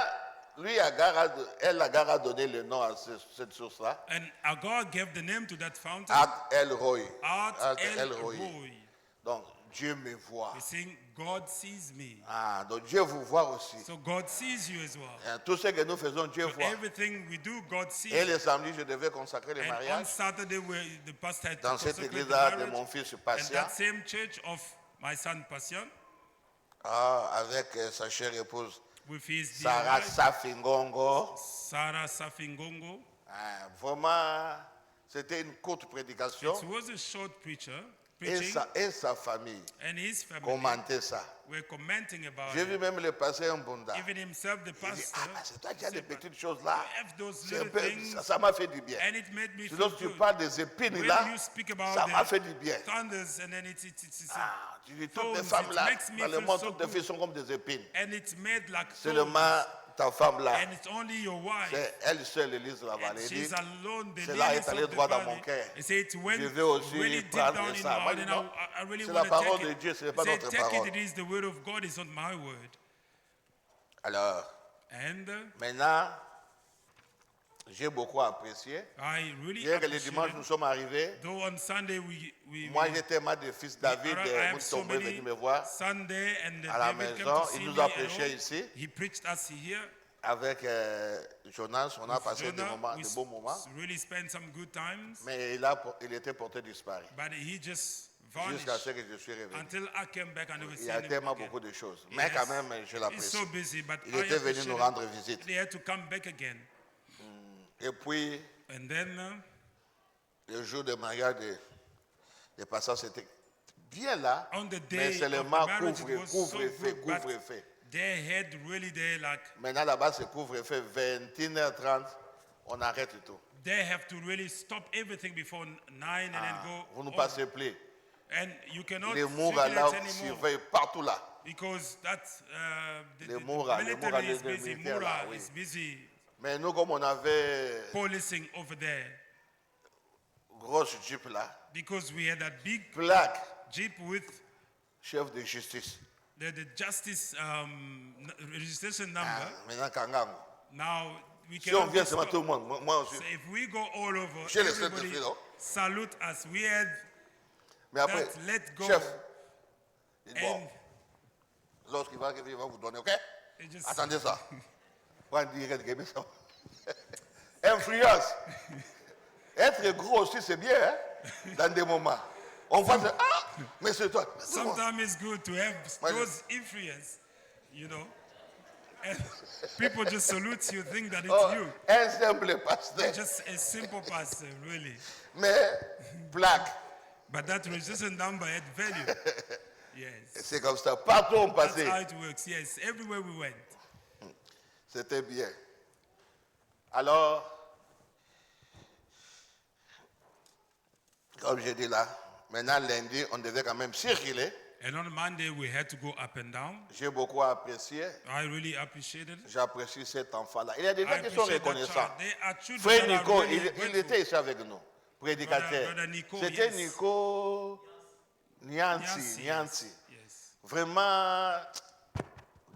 lui, elle, Agar, a donné le nom à cette source-là. and Agar gave the name to that fountain, At El Roi. At El El Roi. Roi. Donc, Dieu me voit. He's saying, God sees me. Ah, donc Dieu vous voit aussi. So God sees you as well. Hein, tout ce que nous faisons, Dieu So voit. everything we do, God sees. Et le samedi, je devais consacrer le And on mariage Saturday, the pastor had to dans cette consecrate the église-là de marriage. mon fils And Patient, that same church of my son Passion, avec sa chère épouse with his dear Sarah wife, Safingongo. Sarah Safingongo. Ah, vraiment, c'était une courte prédication. It was a short preacher Et preaching, sa famille and his family commentait ça. were commenting about J'ai vu it. même le pasteur Mbunda. Even himself, the Il dit, pastor, c'est toi qui as des said, petites choses là. "You have those C'est un little peu- things, ça m'a fait du bien. and it made me feel Lorsque tu good. parles des épines When là, you speak about ça m'a the fait du bien. thunders, and then it's Ah, tu dis, toutes les thorns, femmes it là, makes me dans le feel monde, so toutes les good. filles sont comme des épines. and it's made like thorns, Seulement ta femme là, and it's only your wife. c'est elle seule, Élise là-bas. And Elle she's dit, alone, the cela est lilies allé of the droit dans valley. mon cœur. He said it went Je vais aussi really deep prendre down in my ça. Moi, heart, je and dis, non, I really c'est want la to parole take de it. Dieu, ce n'est He pas said, notre take parole. it is the word of God, it's not my word. Alors, And maintenant, j'ai beaucoup apprécié. I really Hier, le appreciate dimanche, it. nous sommes arrivés. Though on Sunday we Moi, j'étais mal de fils David, I have so Moutombe est many venu me voir Sunday, and à la David came maison. to see Il nous me a at prêché home. ici He preached us here. avec Jonas. On a passé des Jonah, moments, we de bons moments. really spent some good times, Mais il était porté disparu but he just jusqu'à ce vanished que je suis revenu. until I came back and never Il seen y a him tellement again. beaucoup de choses. Mais Yes. quand même, je He's l'apprécie. so busy, but Il I était venu appreciate nous it. rendre visite. He had to come back again. Et puis, And then le jour de mariage de passage, c'était bien là. on the Mais day of the seulement marriage, it was so couvre-feu, good, but couvre-feu. they had really there like Maintenant, là-bas, c'est couvre-feu, 21h30, on arrête tout. they have to really stop everything before 9 and then go. Vous ne home. passez plus. And you cannot Les Moura là circulate anymore surveillent partout là. because that's Les Moura, les military is les busy. militaires là, Moura oui. is busy Mais nous, comme on avait policing over there grosse jeep là, because we had that big plaque, jeep with chef de justice. the justice registration Ah, number. maintenant, Kangango. Now we Si on cannot vient be seulement stopped. tout le monde, moi aussi. So if we go all over, J'ai le everybody certificat, non? salute us. We had Mais après, that let go. chef, il dit, bon, And lorsqu'il va vous donner, ok? it just Attendez ça. Prends direct, give me ça. Influence. Être gros aussi, c'est bien, hein? Dans des moments. On voit, ah, mais c'est toi. Mais c'est moi. sometimes it's good to have Why- those influence, you know. And people just salute you, think that it's Oh, you. un simple pasteur. Just a simple pastor, really. Mais, plaque. But that registration number had value. Yes. C'est comme ça. Partout où on That's passait. how it works. Yes. Everywhere we went. C'était bien. Alors, comme je dis là, maintenant lundi, on devait quand même circuler. And on Monday, we had to go up and down. J'ai beaucoup apprécié. I really appreciated it. J'apprécie cet enfant-là. Il y a des I gens qui sont appreciate that reconnaissants. child. They are children Frère that are Nico, really il grateful. était ici avec nous, prédicateur. Brother Nico, C'était yes. Nico Nianti. Nancy, Nianti. Yes. Vraiment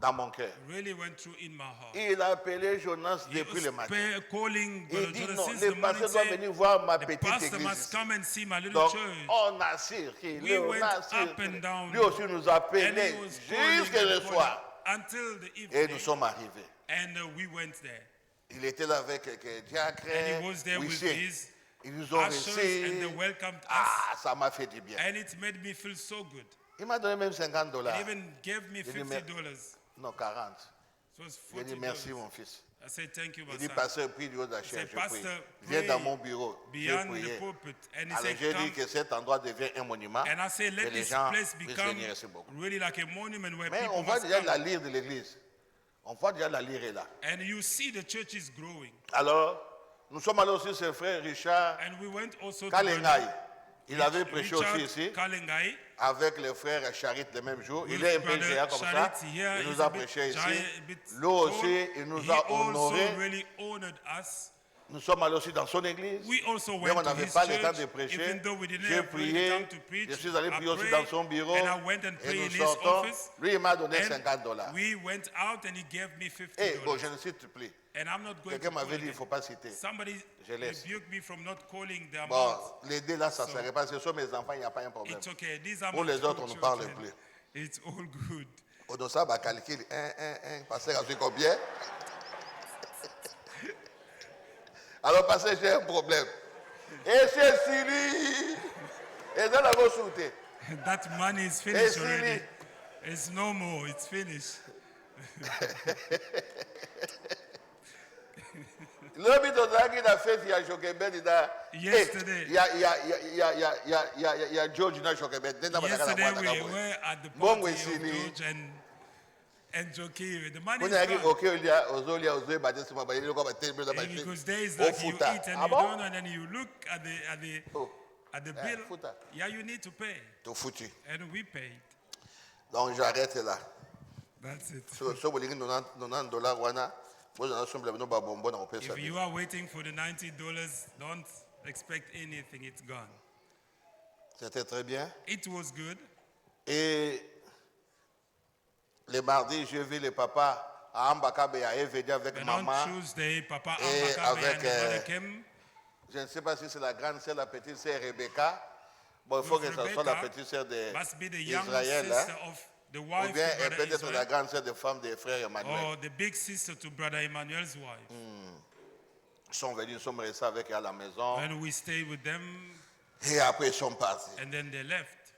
dans mon cœur. Really went through in my heart. Il a appelé Jonas He depuis le was matin. calling Il Brother dit Jonas non, since le the morning, pasteur doit saying, venir voir ma the petite pastor église. must ici. come and see my little Donc, church. on a circulé, We on went a up circulé. and down. Lui aussi nous And appelait he was jusqu'à le calling soir. until the Et evening. nous sommes arrivés. And we went there. Il était là avec quelques diacres, And he was there with huissiers. his Ils nous ont ushers and they reçus. welcomed us. Ah, ça m'a fait du bien. And it made me feel so good. Il m'a donné même $50. He even gave me Il dit, $50. Non, 40. It was Il dit $40. merci mon fils. I said, thank you, my Il dit, son. pasteur, prie du haut de la chair, said, je prie. Pastor, Viens pray dans mon bureau, je vais Beyond the prier. pulpit. And he Alors said, j'ai dit come. que cet endroit devient un monument. And I said, que let les this gens place puissent become venir ici beaucoup. really like a monument where Mais people on voit must déjà come. la lyre de l'église. On voit déjà la lyre est là. And you see the church is growing. Alors, nous sommes allés aussi, c'est le frère Richard And we went also to Kalengai. Il avait prêché Richard aussi ici, Kalengai. avec le frère Charit le même jour. Il With est un peu Brother géant comme ça. Charit here, Il he's nous a a bit prêché ici. giant, a bit Lui aussi, tall. il nous He a also honorés. really honored us. Nous sommes allés aussi dans son église. We also Mais on went to n'avait his pas le temps church, de prêcher. even though we didn't J'ai have really prié. time to preach. Je suis allé I prier aussi prayed, dans son bureau. and I went and Et prayed in nous his sortons. office. Lui, il m'a donné And $50. we went out and he gave me $50. Eh, bon, je ne cite plus. And I'm not going Quelqu'un to m'avait call dit, il ne again. faut pas citer. Somebody Je laisse. rebuked me from not calling the Bon, amount. les deux là, ça ne serait pas. Ce sont mes enfants, il n'y a pas un problème. It's okay. These are Pour my les two autres, on ne parle children. plus. It's all good. On doit ça, calcul. Pasteur, c'est combien? Alors, pasteur, j'ai un problème. Et c'est Sili. Et dans la grosse soute. That money is finished Hey, already. Sili. It's no more. It's finished. L'homme qui a fait, il y a Joquebed, Yesterday. il y a George dans Joquebed. Yesterday we were at the Bon, party oui, of Sili. George and Joki. The money On is a dit, gone. ok, il y a Ozolia, Ozolia, Baptiste, Mabaye, il y a quoi, Baptiste, Baptiste. Because days Au like you Fouta. eat and Ah you bon? don't, and then you look at Oh. the Eh, bill. Fouta. Yeah, you need to pay, Tout foutu. and we paid. Donc j'arrête là. That's it. So vous voulez $90 wana, vous en avez simplement pas bonbon dans le If you are waiting for the $90, don't expect anything. It's gone. C'était très bien. It was good. Et le mardi, je vis le papa à Ambakabe à Evedi avec And on maman. Tuesday, Papa Et Ambakabe avec, and the brother came. Je ne sais pas si c'est la grande sœur, la petite sœur Rebecca. Bon, il faut que With ce soit la Rebecca, petite sœur must be the young d'Israël. sister Hein? of the Ou wife bien of elle Brother peut être la Israel, grande sœur de femme de frère Emmanuel. or the big sister to Brother Emmanuel's wife. Ils sont venus, nous sommes restés avec eux à la maison. And we stayed with them, Et après, ils sont partis. and then they left.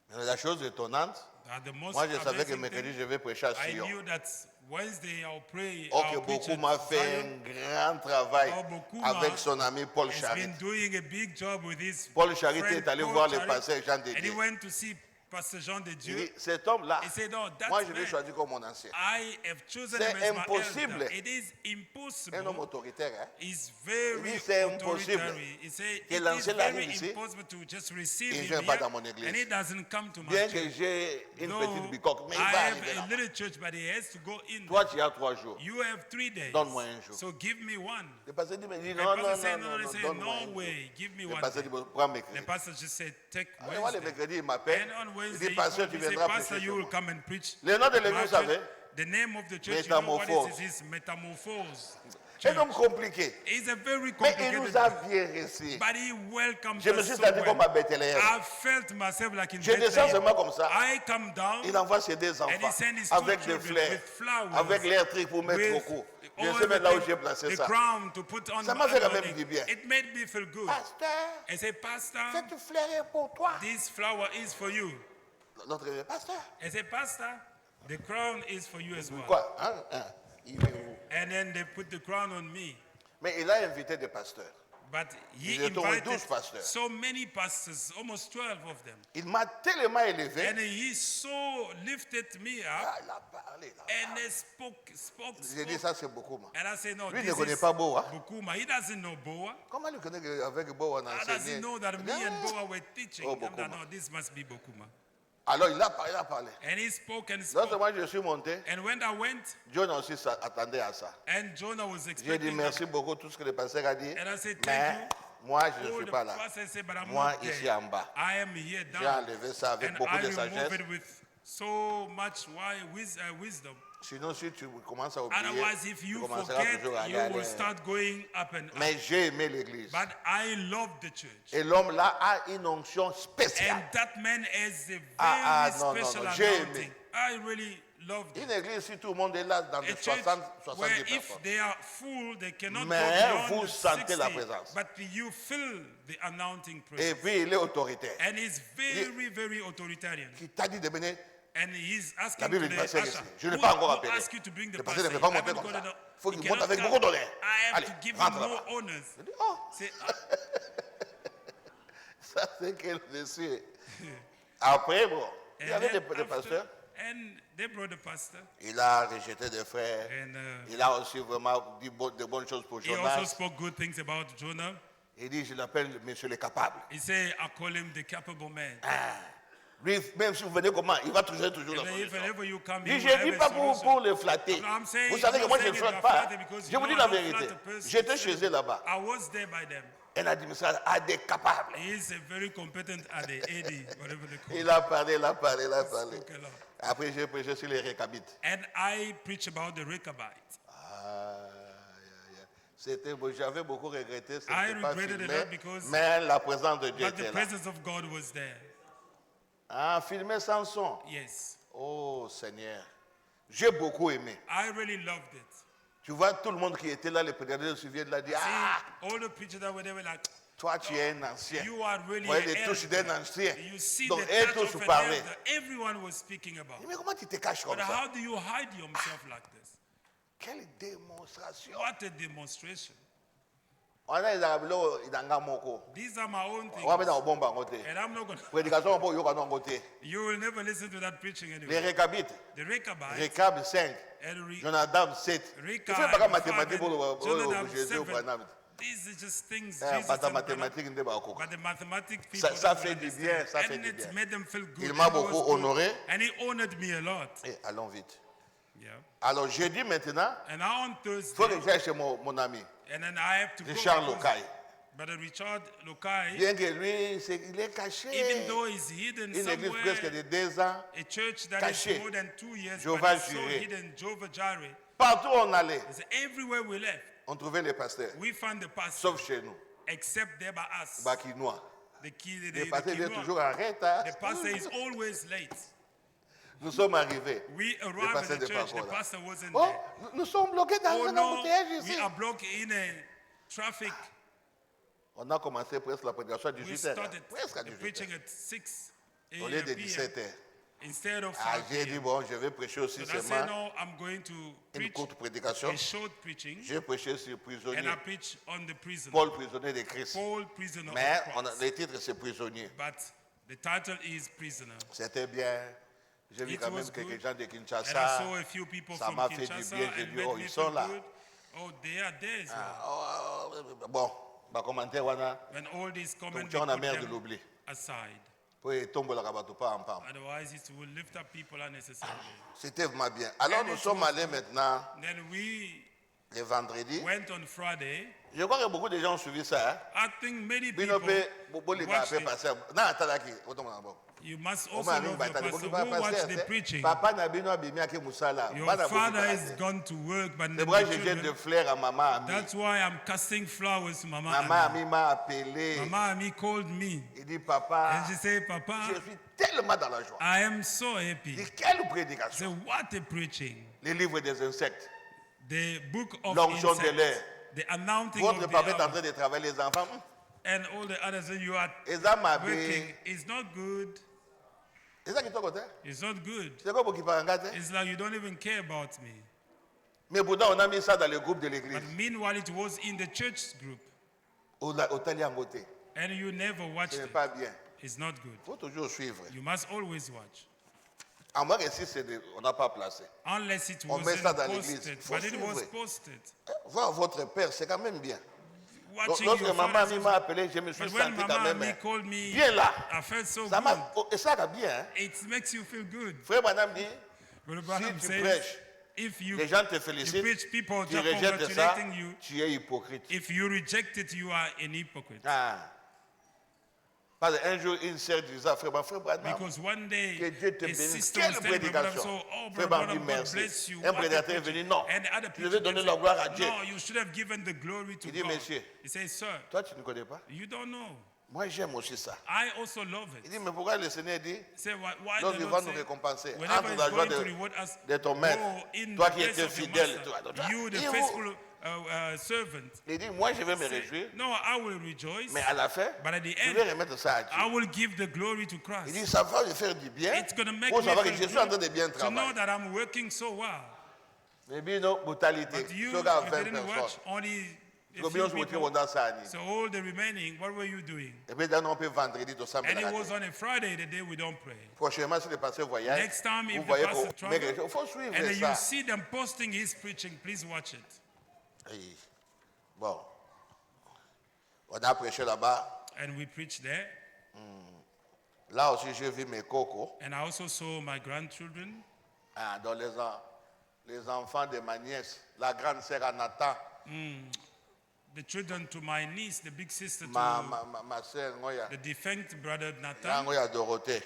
Mais la chose étonnante, The most moi je savais que amazing mercredi, thing, je vais prêcher à I Sion. knew that Wednesday I'll pray. Oh, I'll que preach beaucoup at m'a fait Zion. un grand travail Oh, beaucoup avec m'a- son ami Paul He's Charité. been doing a big job with his Paul Charité friend est allé Paul voir le Charité, pasteur Jean de and he Dieu. went to see Pastor Jean de Il Dieu. dit, cet homme-là, He said, "Oh, that moi je l'ai man, choisi comme mon ancien. I have chosen C'est him as my impossible. elder." It is Un homme impossible. autoritaire. Hein? It's Il very dit, c'est impossible authoritarian. He said, que it is l'ancien very arrive ici, impossible to just receive il him vient pas here, dans mon église. and he doesn't come to my Bien que church. j'ai une Though petite bicoque, mais I il va have arriver a là. little church, but he has to go in. Toi, tu as 3 jours. You have 3 days. Donne-moi un jour. So give me one. Le pasteur dit, mais il dit, The non, non, pastor non, said, non, they non, said, donne-moi un "No jour. way, give me Le one." pasteur day." dit, prends The mercredi. pastor just said, "Take Allez, le Wednesday." mercredi, il m'appelle. And on Il Wednesday, dit, pasteur, tu he said, viendras "Pastor, prêcher you chez will moi. come and preach." Le nom de l'église, My vous savez? church, the name of the church, you know what Métamorphose. it is? Metamorphose. Un homme compliqué. It's a very Mais il nous a complicated, bien reçus. but he welcomed Je me us suis so senti well. comme à Bethléem. I felt myself like in Je descends Bethlehem. seulement comme ça. I come down Il envoie ses 2 and he enfants sent his 2 avec des children fleurs, with flowers, avec l'électrique pour mettre au with cou. Je all sais même là où the j'ai placé the ça. crown to put on Ça m'a fait quand my même du bien. It made me feel good. Pasteur, I said, "Pastor, cette fleur est pour toi. this flower is for you." Notre pasteur. I said, "Pastor, the crown is for you as well." Quoi? Hein? Il est où? And then they put the crown on me. Mais il a invité des pasteurs. But he Ils étaient au invited 12 pasteurs. so many pastors, almost 12 of them. Il m'a tellement élevé. And he so lifted me up Ah, il a parlé là. and they spoke. J'ai dit ça, c'est beaucoup. Moi. And I said, "No, Lui this ne connaît is pas Boa. Bukuma." He doesn't know Boa. Comment il connaît qu'avec Boa on a How enseigné? does he know that me and Boa were teaching? Oh, I'm like, Bukuma. "No, this must be Bukuma." Alors il a parlé, il a parlé. And he spoke and spoke. Lorsque moi je suis monté, And when I went, John aussi attendait à ça. and Jonah was J'ai dit expecting that. merci beaucoup tout ce que le pasteur a dit. And I said, Mais "Thank you." moi je ne All suis the pas là. pastor said, "But I'm Moi not ici there. en bas. I am here J'ai down." enlevé ça avec And beaucoup I de remove sagesse. it with so much wisdom. Sinon si tu commences à oublier, Otherwise, if tu you commenceras forget, toujours à you will regarder. start going up and up. Mais j'ai aimé l'église. But I love the church. Et l'homme là a une onction spéciale. And that man has a very non, special non, j'ai aimé. anointing. I really love it. Une église, si tout le monde est là dans A les church 60, where 70 if personnes. they are full, they cannot Mais go vous beyond sentez la 60, présence. but you feel the anointing Et presence. puis il est autoritaire. And he's very, very authoritarian. Qui t'a dit de venir. And he's La asking Bible to dit the passer usher, ici. Je n'ai who, pas encore who appelé. asked you to bring the Le pasteur pastor? ne peut pas I monter haven't comme got ça. it. Il faut He qu'il monte cannot avec come. beaucoup d'honneur. I have Allez, to give him rentre more là-bas. honors. Je dis, oh, Say, ça c'est quel dessus. Après, bon, il y and avait then des after- pasteurs. And they brought the pastor. Il a rejeté des frères. And Il a aussi vraiment dit de bonnes choses pour he also Jonas. spoke good things about Jonah. Il dit, je l'appelle Monsieur le capable. He said, "I call him the capable man." Lui, même si vous venez comment, il va trouver toujours la Even solution. whenever you come, Je you ne will have dis a pas pour solution. le flatter. No, I'm saying, Vous savez que you're moi, je ne saying you flatte are pas. flattered because Je you vous dis know la I don't vérité. flatter person. J'étais chez eux là-bas. I was there by them. Un administrateur a des capables. He is a very competent at the AD, whatever they call it. Il a parlé, il a parlé, il a parlé. Spoke a lot. Après, j'ai prêché sur les récabites. And I preach about the Rechabites. C'était beau. J'avais beaucoup regretté. Ce I n'était pas regretted a filmé, lot because- mais la présence de Dieu But the était là. presence of God was there. Ah, filmé sans son. Yes. Oh Seigneur. J'ai beaucoup aimé. I really loved it. Tu vois, tout le monde qui était là, les prédicateurs se souviennent de la dit, ah, See, all the preachers that were there were like, toi tu es un ancien. you are really Vous voyez les an touches elder. d'un ancien. You see Donc, the eux touch tous of an parlaient. elder. Everyone was speaking about. Mais comment tu te caches comme But ça? how do you hide yourself like this? Quelle démonstration. What a demonstration. On a les arabes, ils n'ont pas moko. These are my own On va mettre things. en bombe en côté. And I'm not going to, Prédication, on peut y aller en côté. you will never listen to that preaching Les anyway. récabites. The Rechabites Récab 5. and Jonadab 7. Rechab, Tu fais pas comme 5 mathématiques pour and Jonadab, Jésus 7. ou Branham. These are just things Eh, Jesus pas ta and Branham- mathématique, il ne pas au But the mathematic people ça don't fait du understand. bien, ça fait And du it bien. made them feel good. Il m'a And it was beaucoup good. honoré. And he honored me a lot. Eh, allons vite. Yeah. Alors, jeudi maintenant, And now on il faut Thursday, que j'aille chez mon ami, and then I have to go. Richard because Lokai. Brother Richard Lokai, Bien que lui, il est caché. even though he's hidden Une église presque somewhere, de 2 ans. a church that caché. is more than 2 years, Jehovah but it's so Jireh. hidden, Jehovah Jireh. Partout où on allait, It's everywhere we left, on trouvait les pasteurs. we found the pastor, Sauf chez nous, except there by us. Bakinois. The key, Les the pasteurs viennent Quinoa. toujours en retard. The pastor is always late. Nous sommes arrivés. We Le arrived pasteur at the n'est pas church, the encore là. pastor wasn't Oh, there. nous sommes bloqués dans Oh un no, embouteillage we ici. are blocked in a traffic. On a commencé presque la prédication à We 18h. started Presque à the 18h. preaching at 6 Au lieu de p.m. 17h. instead of Ah, 5 j'ai dit, p.m. bon, je vais prêcher aussi So I said, seulement no, I'm going to une preach courte prédication. a short preaching, J'ai prêché sur and prisonnier. I preach on the prisoner, Paul, prisonnier de Christ. Paul, prisoner Mais of Christ. le titre, c'est prisonnier. But the title is prisoner. C'était bien. J'ai vu It quand même was quelques good. gens de And I Kinshasa. saw a few people Ça from m'a fait du Kinshasa bien. J'ai and dit, made oh, me ils sont feel là. good. Oh, they are there as well. Ah, oh, bon, ma commentaire, wana. When all these comments Donc, tu en as put mère de them l'oubli. aside. Pour tomber la rabatou pas en pam. Otherwise, it will lift up people unnecessarily. C'était vraiment bien. Alors, And nous it sommes was allés maintenant, Then we le vendredi. went on Friday. Je crois que beaucoup de gens ont suivi ça. Hein? I think many Bino people pe, bobo les gars watched fait it. passer. Non, attends là qui. Autant mon bon. You must Au also moins, know nous, your bataille. pastor Beaucoup who pas watched passer. the preaching. Papa n'a bien abîmé à Moussala. Your Bana father beaucoup is balade. gone to work, but C'est the pourquoi je jette children, des fleurs à maman Ami. that's why I'm casting flowers to Mama Maman Ami. Ami m'a appelé. Mama Ami called me Il dit, papa, and she said, je Papa, suis tellement dans la joie. I am so Il happy. dit, quelle I prédication. said, what a preaching. Les livres des insectes. The book of L'onction de insects, l'air. the anointing Votre of papa est the en hour, train de travailler les enfants. and all the others that you are Et ça m'a working bien. is not good. Et ça qui est à côté. It's not good. C'est quoi pour qui parle en gâte? It's like you don't even care about me. Mais pourtant, on a mis ça dans le groupe de l'église. But meanwhile, it was in the church group, Au tali en côté. and you never watched Ce n'est it. pas bien. It's not good. Il faut toujours suivre. You must always watch. À moins que si on n'a pas placé. Unless it On met wasn't ça dans l'église. posted. Faut But it was suivre. posted. Voir votre père, c'est quand même bien. Watching Lorsque your maman father's- Ami m'a appelé, je me suis But when senti quand Mama même Ami called me, bien là. I felt so Ça good. m'a, et ça va bien. Hein? It makes you feel good. Frère Branham dit, Brother Branham tu says, prêches, if you les gens te félicitent, preach, people tu are rejettes ça, congratulating you. tu es hypocrite. If you reject it, you are an hypocrite. Ah. Parce qu'un jour, une sœur disait à Frère Branham, Because one day, que Dieu te a bénisse. sister Quelle was telling Brother Branham, prédication. so, oh, Frère Brother Branham dit Branham, God merci. bless you. Un What a prédicateur est preaching. venu, non. And the other Tu devais preacher donner said, la gloire à Dieu. no, you should have given the glory to Il dit, God. monsieur, He says, sir, toi tu ne connais pas. you don't know. Moi j'aime aussi ça. I also love Il it. dit, mais pourquoi le Seigneur dit, Say, why donc the il va Lord nous say, récompenser. whenever Entre he's la joie going to reward us, de ton maître, go in toi the qui place étais of your fidèle. master, you, the Il vous- faithful servant. Il dit, moi je vais me Say, réjouir, no, I will rejoice, mais à la fin, but at the je vais end, remettre ça à Dieu. I will give the glory to Il Christ. dit, ça va lui faire du bien. It's going to make Pour me savoir que feel je suis en train good de bien to know travailler. that I'm working so well. Mais bien, non, brutalité. But you, Tu regardes you 20 didn't watch personnes. only a Combien on se few retrouve people. dans ça? So all the remaining, what were you doing? Et puis, on peut vendredi, tout ça. And it was on a Friday, the day we don't pray. Prochainement, si le pasteur voyage, Next time, vous if the voyez pastor qu'on travels, il faut suivre and then ça. you see them posting his preaching, please watch it. Et, bon, on a prêché là-bas. And we preach there. Là aussi, j'ai vu mes cocos, And I also saw my grandchildren, dont les enfants de ma nièce, la grande sœur Anata, the children to my niece, the big sister to ma sœur Ngoya, the defunct brother Nathan, Ngoya Dorothée,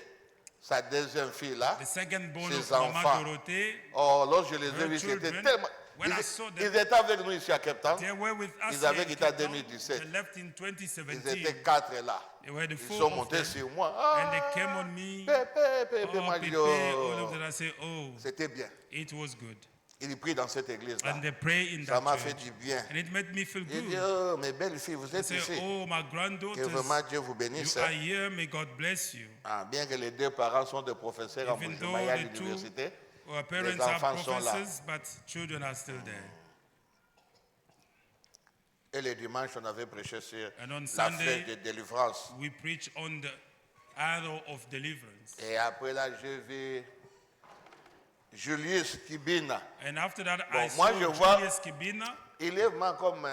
sa deuxième fille là, the second born ses of Mama enfants. Dorothée. Oh, lorsque je les ai Her vus, c'était children, tellement... when I Ils, saw them, ils étaient avec nous ici à Cape Town. They were with us. Ils avaient here in quitté en Cape Town. 2017. They left in Ils 2017. étaient 4 là. They were the Ils four sont of montés them. sur moi. And they came on me. Pépé, Oh, moi, je Pepe, dis, all oh, of them. I say, oh, c'était bien. it was good. Il prie dans cette église là. And they pray in Ça that m'a fait church. du bien. And it made me feel Il dit, good. oh, mes belles filles, vous I êtes say, ici. oh, my Que granddaughters, vraiment Dieu vous you bénisse. are here. May God bless you. Ah, bien que les deux parents sont des professeurs à Even though Moujoumaya à the two l'université, parents les are enfants sont là. professors, but children are still there. Et le dimanche, on avait prêché sur And on la Sunday, fête de délivrance. we preach on the arrow of deliverance. Et après là, j'ai vu Julius Kibina. And after that, Bon, I moi, saw je vois- Julius Kibina. Il est vraiment comme...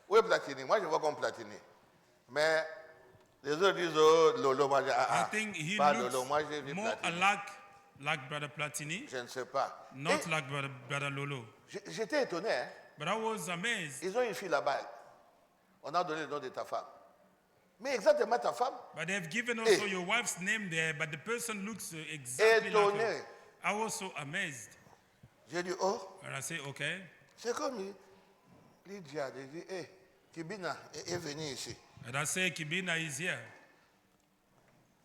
où est Platini? Moi, je vois comme Platini. Mais les autres disent, oh, Lolo, moi, I think he pas looks Lolo, moi, j'ai vu more Platini. like Brother Platini, Je ne sais pas. not Et like Brother Lolo. j'étais étonné, hein. But I was amazed. Ils ont une fille là-bas. On a donné le nom de ta femme. Mais exactement ta femme. But they've given also Hey. your wife's name there, but the person looks exactly like Étonné. her. I was so amazed. J'ai dit, oh, And I say, okay. c'est comme Lydia. J'ai dit, hé, Kibina est venue ici. And I say, Kibina is here.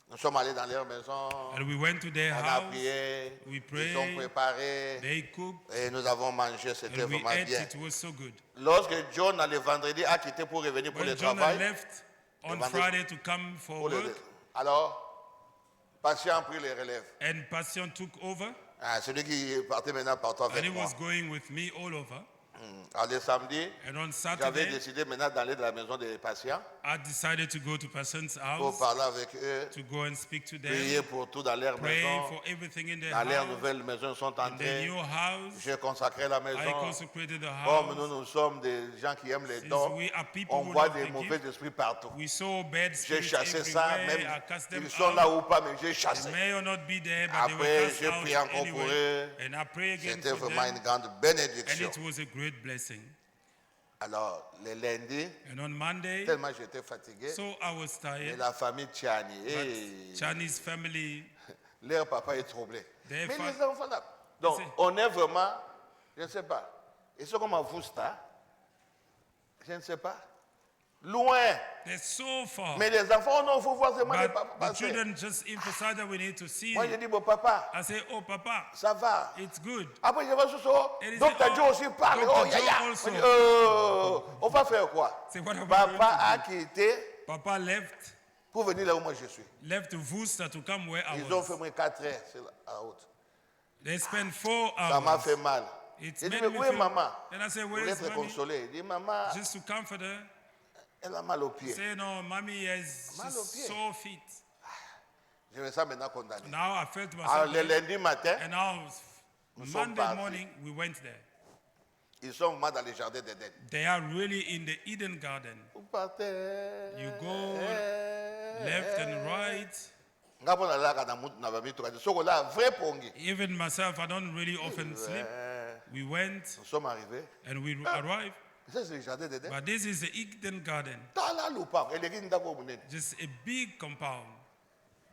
Nous sommes allés dans leur maison. And we went to their On a house. prié. We Ils ont prayed. préparé. They cooked. Et nous avons mangé. C'était And we vraiment ate. bien. It was so good. Lorsque John, le vendredi, a quitté pour revenir pour When le Jonah travail, left on vendredi- Friday to come for pour le- work, alors, Patient a pris les relèves. and Passion took over, Ah, celui qui partait maintenant partout and avec he moi. was going with me all over. Alors, le samedi, And on j'avais Saturday, décidé maintenant d'aller dans la maison des patients I decided to go to Passion's pour house parler avec eux, to go and speak to prier them, pour tout dans leur pray maison. for everything in their Dans leur house, nouvelle maison, ils sont in their entrés. new house. J'ai consacré la I maison. consecrated the Comme house. nous sommes des gens qui aiment les Since dons, we are people on who voit love des the mauvais gift, esprits partout. we saw bad J'ai spirits chassé ça, everywhere. même I cast them ils sont là out. ou pas, mais j'ai They chassé. may or not be there, but they Après, were cast j'ai out prié encore pour anyway. eux. And I pray again C'était for vraiment them. une grande And bénédiction. it was a great blessing. Alors, le lundi, And on Monday, tellement j'étais fatigué, so I was et tired. la famille Tchani, But Chinese family, leur papa est troublé. Their Mais fa- les enfants là, donc C'est- on est vraiment, je ne sais pas, ils sont comme à Fousta, je ne sais pas, loin. they're so far. Mais les enfants, oh non, il faut voir seulement les But papas the passer. children just emphasize that we need to see Moi, je it. dis, bon papa, I say, oh, Papa, ça va. it's good. Après, je vois ce soir, Et il donc dit, Joe aussi parle. Dr. Oh, Joe yaya. also. On dit, on va faire quoi? Say, what are we Papa going to a do? quitté Papa left pour venir là où moi je suis. Worcester to come where I Ils ont was. fait moins 4 heures sur la route. They spent 4 Ça m'a hours. fait mal. It's J'ai dit, made mais me où est feel- maman? And I say, Je where voulais is être mommy? consolé. Il dit, maman, Just to comfort her. elle a mal aux pieds. Say, no, mommy has Mal aux just pieds. sore feet. Je me sens maintenant condamné. Now I felt Alors, myself. le lundi matin, And now, Nous sommes Monday partis. morning, we went there. ils sont vraiment dans les jardins d'Éden. They are really in the Eden Garden. Vous partez. You go left and right. Ngapo na laka na mutu na bami tukati. Soko la vrai pongi. Even myself, I don't really often sleep. We went Nous sommes arrivés. and we arrived. Ça, c'est le jardin d'Éden. But this is the Eden Garden. Dans la loupa, elle est ndako munene. Just a big compound.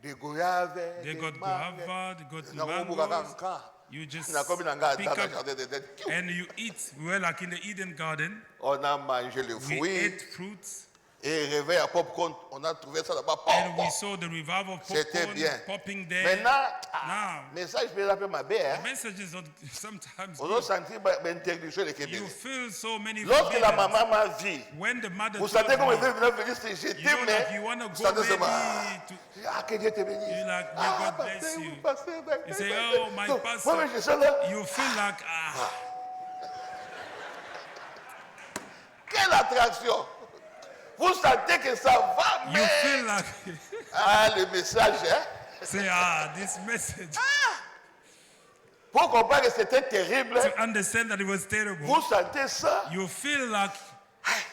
Des goyaves, They des got mangues. guava, they got Na kubuka mangoes. kanka. You just Na komi na nga pick dans le up jardin d'Éden. and you eat. We were like in the Eden Garden. On a mangé le We fruit. ate fruits Et réveil à popcorn, on a trouvé ça là-bas. and we saw the revival C'était popcorn bien. popping there. Maintenant, Now, message peut l'appeler ma belle. the message is not sometimes On a senti l'interdiction de you Québec. feel so many Lorsque la forbidden. maman m'a vu, When the mother vous told sentez comme elle me, veut venir c'est je you know, t'aime, like you mais want to vous go sentez seulement, maybe to, ah, que Dieu te bénisse. You like, may Ah, God bless pasteur, you. pasteur, You say, pasteur. oh, my Donc, pastor. moi, je suis là. you feel like, Quelle attraction. Vous sentez que ça va, you mais... feel like, Ah, le message, hein. say, this message. Pour comprendre que c'était terrible, To understand that it was terrible, vous sentez ça. you feel like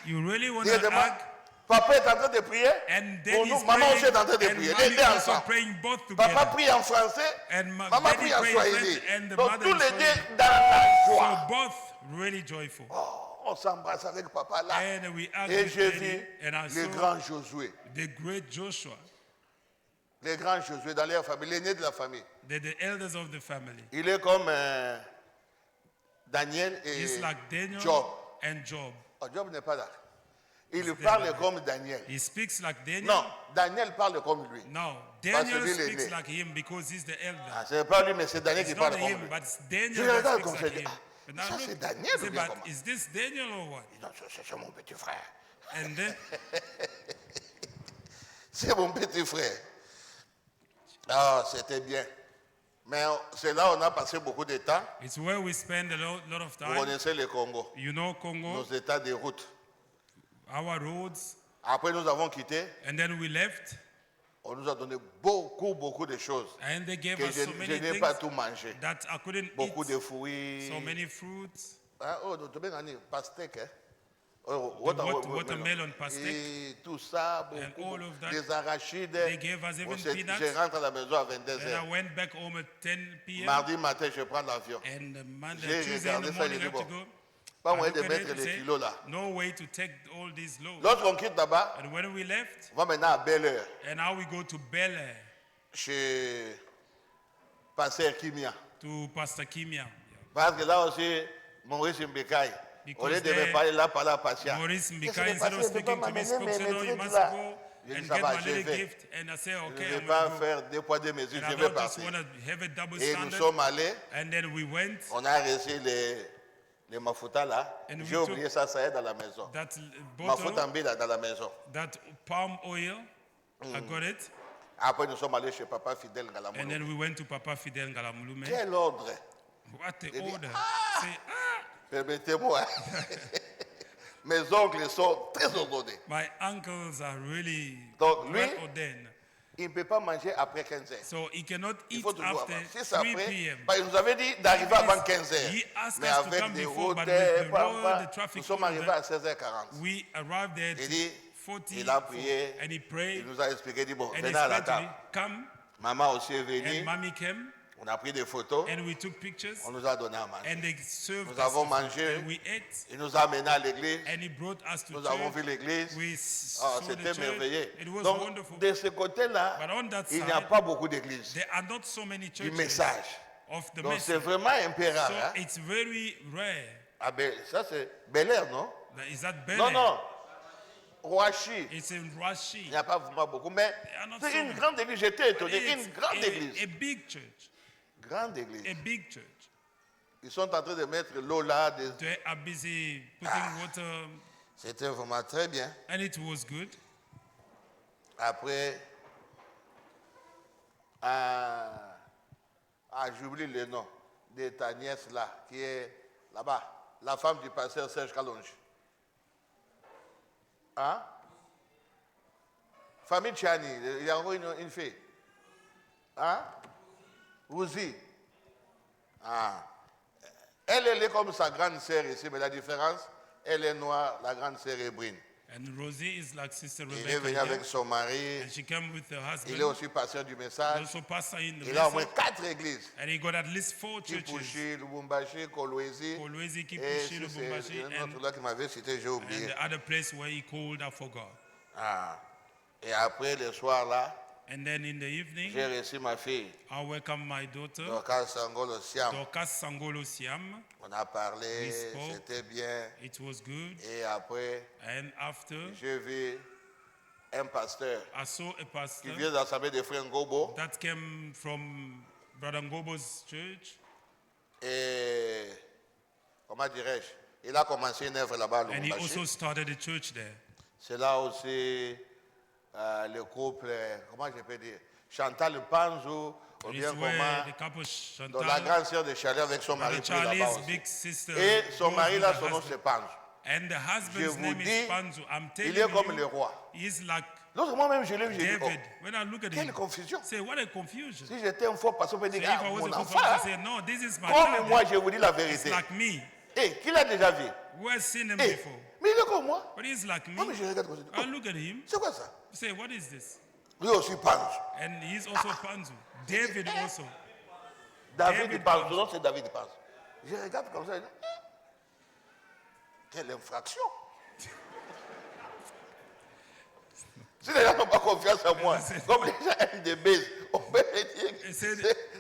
you really want Il y a to des act. Papa est en train de prier. And Pour then nous, he's maman aussi est en train de praying, prier. and Les mommy deux also ensemble. praying both Papa together. prie en français, And maman daddy prie en pray in swahili. French, and the Donc mother tous in les deux Swahili. dans la So joie. both really joyful. Oh, on s'embrasse avec papa là. And we hug Et with j'ai daddy, vu and I le saw grand Josué. the great Joshua, Les grands Josué dans leur famille, l'aîné de la famille. the elders of the family. Il est comme Daniel He's et like Daniel Job. and Job. Oh, Job n'est pas là. Il He's parle there. comme Daniel. He speaks like Daniel. Non, Daniel parle comme lui. No, Parce Daniel qu'il est speaks né. like him because he's the elder. Ah, ce n'est pas lui, mais c'est Daniel It's qui not parle comme him, lui. but it's Je Daniel le that regarde speaks comme ça, like je dis, him. ah, But now ça look, c'est Daniel say, ou bien but comment? is this Daniel or what? Non, c'est mon petit frère. And then, C'est mon petit frère. Ah, c'était bien. Mais c'est là où on a passé beaucoup de temps. it's where we spend a lot of Vous time. connaissez le Congo, You know Congo, nos états de route. our roads, Après, nous avons quitté. and then we left, On nous a donné beaucoup de choses and they gave que us so je many n'ai things pas tout mangé. that I couldn't Beaucoup de eat. fruits. So many fruits, Ah, oh, tu bien gagné, pastèque, hein? Oh, watermelon pastèque. Et tout ça, And beaucoup, all of that. des arachides. They gave us Bon, even c'est- peanuts. je rentre à la maison à Then 22h. I went back home at 10 p.m. Mardi matin, je prends l'avion. And J'ai Tuesday in regardé the ça, morning, j'ai I have dit, to bon, go. pas I moyen de look at mettre it and les say, kilos là. no way to take all these loads. Lorsqu'on quitte là-bas, And when we left, on va maintenant à Bel Air, and now we go to Bel Air, chez Pasteur Kimia. to Pastor Kimia. Parce que là aussi, Maurice Mbekaï, au lieu de me there, parler là, parler à Passia. Maurice Qu'est-ce Mbika, qui s'est instead of passé? Je peux pas speaking to me, m'amener spoke mes to no, you trucs must là. go Je dis, and ça get va, my je little vais. gift. And I say, Je okay, ne vais I'm pas going to go. faire deux poids, deux mesures, And je I vais don't just partir. want to have a double Et nous standard. sommes allés, And then we went, on a reçu les mafuta là. And we J'ai took oublié ça, ça est dans la maison. that Mafuta bottle, en là, dans la maison. that palm oil, I got it. Après, nous sommes allés chez Papa Fidèle And Ngalamolo. then we went to Papa Fidel Ngalamulume. Quel ordre! What the dit, order. Say, Permettez-moi. Mes oncles sont très ordonnés. my uncles are really Donc, lui, well ordained. il ne peut pas manger après 15 heures. So he cannot Il eat faut toujours after avoir. Si c'est 3 après, p.m. bah, il nous avait dit d'arriver avant 15 heures. He asked Mais us to avec come des before, routes, but with the road, papa, the traffic, nous sommes all arrivés that, à 16h40. we arrived there Il at dit, 40, il a prié, and he il prayed, nous a expliqué, il dit, bon, and he venez à la said to me, table. come, Maman aussi est and venue, mommy came, on a pris des photos, and we took pictures, on nous a donné à manger. and they served Nous us avons the food, mangé. and we ate, Il nous a amenés à l'église, and he brought us to nous avons vu church. l'église. We Ah, saw the c'était church. merveilleux. It was Donc, wonderful. de ce côté-là, But on that il n'y a side, pas beaucoup d'églises. there are not so many Du churches message. of the Donc, c'est message. vraiment un peu rare. So Hein? it's very rare. Ah ben, ça c'est Bel Air, non? Is that Bel Non, Air? non. Roachi. It's in Il Rashi. n'y a pas vraiment beaucoup, mais are not c'est so une many. grande église. J'étais But étonné. it's Une grande a église. big church. Grande église. A big church. Ils sont en train de mettre l'eau là. They are busy putting water, C'était vraiment très bien. and it was good. Après, j'oublie le nom de ta nièce là, qui est là-bas, la femme du pasteur Serge Kalonji. Hein? Famille Tchani, il y a encore une fille. Hein? Rouzi. Ah. Elle est comme sa grande sœur ici, mais la différence, elle est noire, la grande sœur est brune. And Rosie is like Sister Il est venu Rebecca avec here, son mari, and she came with her il est husband. aussi pasteur du He message. also pastor in the Il a au moins message, 4 églises. and he got at least 4 churches. Kipushi, Lubumbashi, Kolwezi. Kolwezi, Et Kipushi, si Lubumbashi, c'est un and, autre là qui m'avait cité, j'ai and oublié. the other place where he called, I forgot. Ah. Et après, le soir là, And then in the evening, j'ai reçu ma fille, I welcomed my daughter, Dorcas Sangolo Siam. Dorcas Sangolo Siam. On a parlé, We spoke. c'était bien. It was good. Et après, And after, j'ai vu un pasteur I saw a qui pastor vient de l'Assemblée des Frères Ngobo. that came from Brother Ngobo's church, Et, comment dirais-je, il a commencé une œuvre là-bas à and he also Lubumbashi. started a church there. C'est là aussi le couple, comment je peux dire, Chantal Panzou, ou And bien it's where comment, the couple donc la Chantal, grande sœur de Charlie avec son mari Brother pris là-bas Charlie's aussi. big sister, Et son goes mari with là, the son nom husband. c'est Panzou. And the Je husband's vous name dis, is Panzu. I'm telling il est comme le you, roi. he's like Lorsque moi-même je l'ai vu, j'ai dit, oh, David. When I look at quelle him, confusion. say, what a confusion. Si j'étais un faux pasteur, on peut So dire, if ah, I was mon a enfant, prophet, I hein. say, no, this is my Comme child. moi je vous dis la It's vérité. like me. Et qui l'a déjà vu? Who has seen him Eh, before? mais il est comme moi. But he's like Oh, mais me. je regarde comme ça. I look at him, C'est quoi ça? say, what is this? Lui aussi pense. And he's also Panzu. David also. David David pense. pense. Non, c'est David pense. Je regarde comme ça. Je dis, quelle infraction. Si les gens n'ont pas confiance en moi, comme les gens aiment des baises, on peut dire que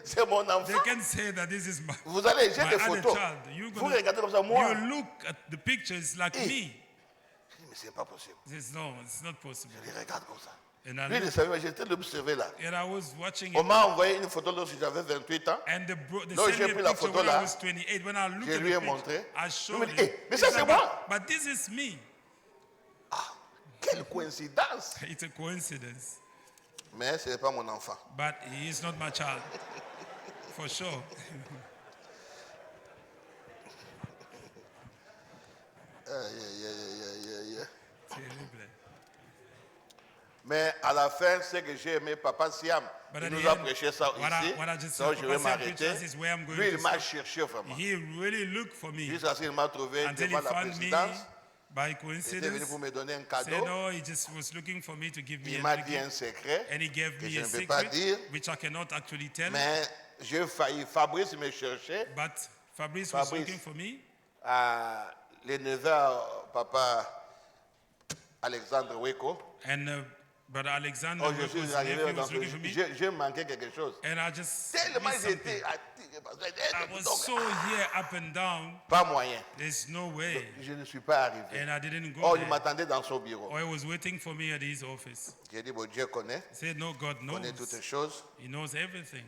c'est mon They enfant. can say that this is my, Vous allez, j'ai my des other photos. child. You're Vous gonna, regardez comme ça, moi. you look at the pictures like Eh. me. Je dis, mais c'est pas possible. Says, no, it's not possible. Je les regarde comme ça. And I Lui, il ne look, savait pas, j'étais l'observer là. and I was watching On it. m'a envoyé une photo lorsque j'avais 28 ans. And the Donc, sent j'ai me pris a la picture photo when I là. was 28. When I looked Je at lui ai the montré. picture, I Il showed me dit, him. eh, mais ça He's c'est like, moi. but this is me. Quelle coïncidence. It's a coincidence. Mais ce n'est pas mon enfant. But he is not my child. For sure. Terrible. Mais à la fin, ce que j'ai aimé, Papa Siam, But il at nous the a end, prêché ça what ici. I just Donc said, je vais Papa Siam m'arrêter. preaches is where I'm going Lui, to il m'a stop. cherché vraiment. He really looked for me Jusqu'à ce qu'il m'a trouvé until he devant la found me présidence. by Il était venu coincidence. pour me donner un Said, cadeau. no, he just was looking for me to give me Il a m'a gift. dit un secret And he gave que me je a ne peux pas secret, dire. which I cannot actually tell. Mais j'ai failli. Fabrice me cherchait. But Fabrice was Fabrice. looking for me. Les neveux, Papa Alexandre Weko. And Brother Alexander Oh, je suis Wilco's arrivé nephew dans was ce... looking for me. J'ai manqué quelque chose. And I just Tellement missed something. j'étais attiré par ça. I was Donc, so here up and down. pas moyen. There's no way. Je ne suis pas arrivé. And I didn't go Oh, il there. m'attendait dans son bureau. Or he was waiting for me at his office. J'ai dit, bon, Dieu connaît, He said, no, God knows. connaît toutes les choses. He knows everything.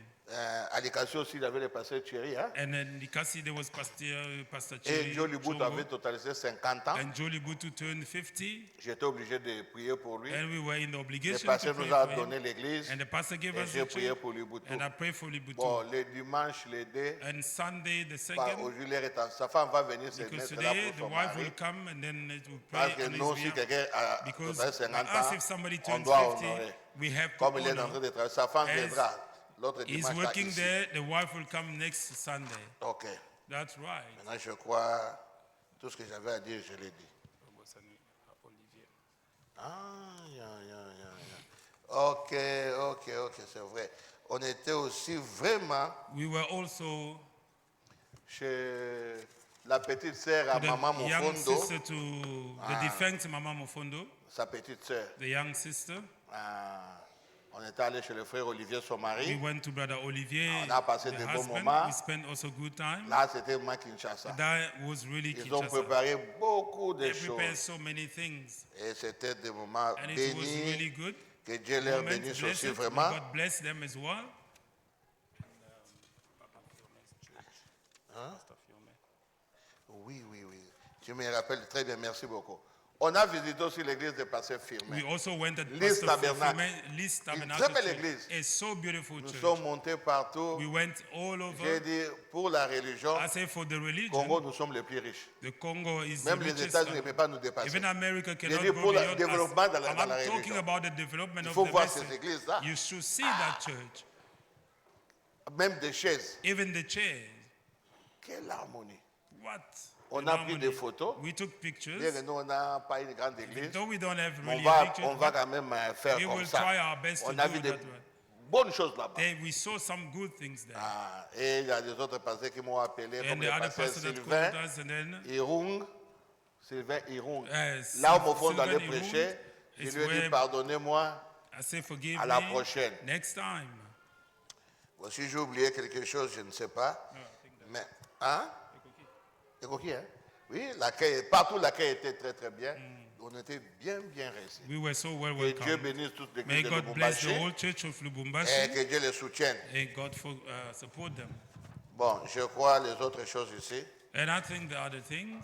À l'Écassio aussi, il avait le pasteur Thierry. Hein? And then Nikasi, there was Pastor Et Chiri, Jolie Bout Chongo, avait totalisé 50 ans. and Jolie Butu turned 50. J'étais obligé de prier pour lui. And we were in the Le obligation pasteur to pray nous a for him. donné l'église. And the pastor gave Et us j'ai the prié church. pour lui Boutou. And I prayed for Libutu. Bon, le dimanche, les deux, And Sunday, the bah, second, aujourd'hui, sa femme va venir se because mettre là today pour the son wife mari. will come and then it will Parce pray que on nous, his si behalf. quelqu'un a Because totalé 50 as ans, if somebody on turns doit 50, honorer. we have to Comme il est en honor. train de travailler, sa femme As viendra l'autre He's dimanche là, working ici. there, the wife will come next Sunday. Ok. That's right. Maintenant, je crois, tout ce que j'avais à dire, je l'ai dit. Ok, c'est vrai. On était aussi vraiment We were also chez la petite sœur à the Maman young Mofondo, sister to the defunct Mama Mofondo, sa petite sœur. the young sister. On était allé chez le frère Olivier, son We mari. went to Brother Olivier, On a passé the de bons husband. moments. We spent also good time. Là, c'était moi Kinshasa. That was really Ils ont Kinshasa. préparé beaucoup de They prepared choses. so many things. Et c'était des moments And it was bénis. really good. Que Dieu leur Moment bénisse aussi blessed. vraiment. God bless them as well. Oui. Je me rappelle très bien, merci beaucoup. On a visité aussi l'église de Pasteur Firmin. We also went at Lys Pastor Tabernacle. Firmin- Lys très Tabernacle belle Church. église. It's so beautiful Nous church. sommes montés partout. We went all J'ai over. dit, pour la religion, I say for the religion, Congo, nous sommes les plus riches. the Congo is Même the les richest. États-Unis ne peuvent pas nous dépasser. Even America cannot dit go pour le beyond développement us. dans la I'm talking religion. about the development Il of faut the voir message. ces églises-là. You should see that church. Même des chaises. Even the chairs. Quelle harmonie. What? On an a pris harmony. des photos. We took Bien pictures. que nous, on n'a pas une grande église. Though we don't have On really a va, big church, on va but quand même faire we comme will ça. try our best to On a do vu it des that way. bonnes choses là-bas. We saw some good things there. Et il y a des autres pasteurs qui m'ont appelé, And comme the le other pasteur pastor that Sylvain called us, and then Irung. Sylvain Irung. Yes, Là où mon fond Sylvain d'aller Irung prêcher, je is lui ai dit where- pardonnez-moi. I say forgive À la me prochaine. next time. Bon, si j'ai oublié quelque chose, je ne sais pas. Mais, hein? Les coquilles, hein? Oui, l'accueil, partout l'accueil était très très bien. On était bien réussis. We were so well Que Dieu welcomed. bénisse toute May l'église de God bless the Lubumbashi whole church of et Lubumbashi que Dieu les soutienne. and God support them. Bon, je crois les autres choses ici. And I think the other things,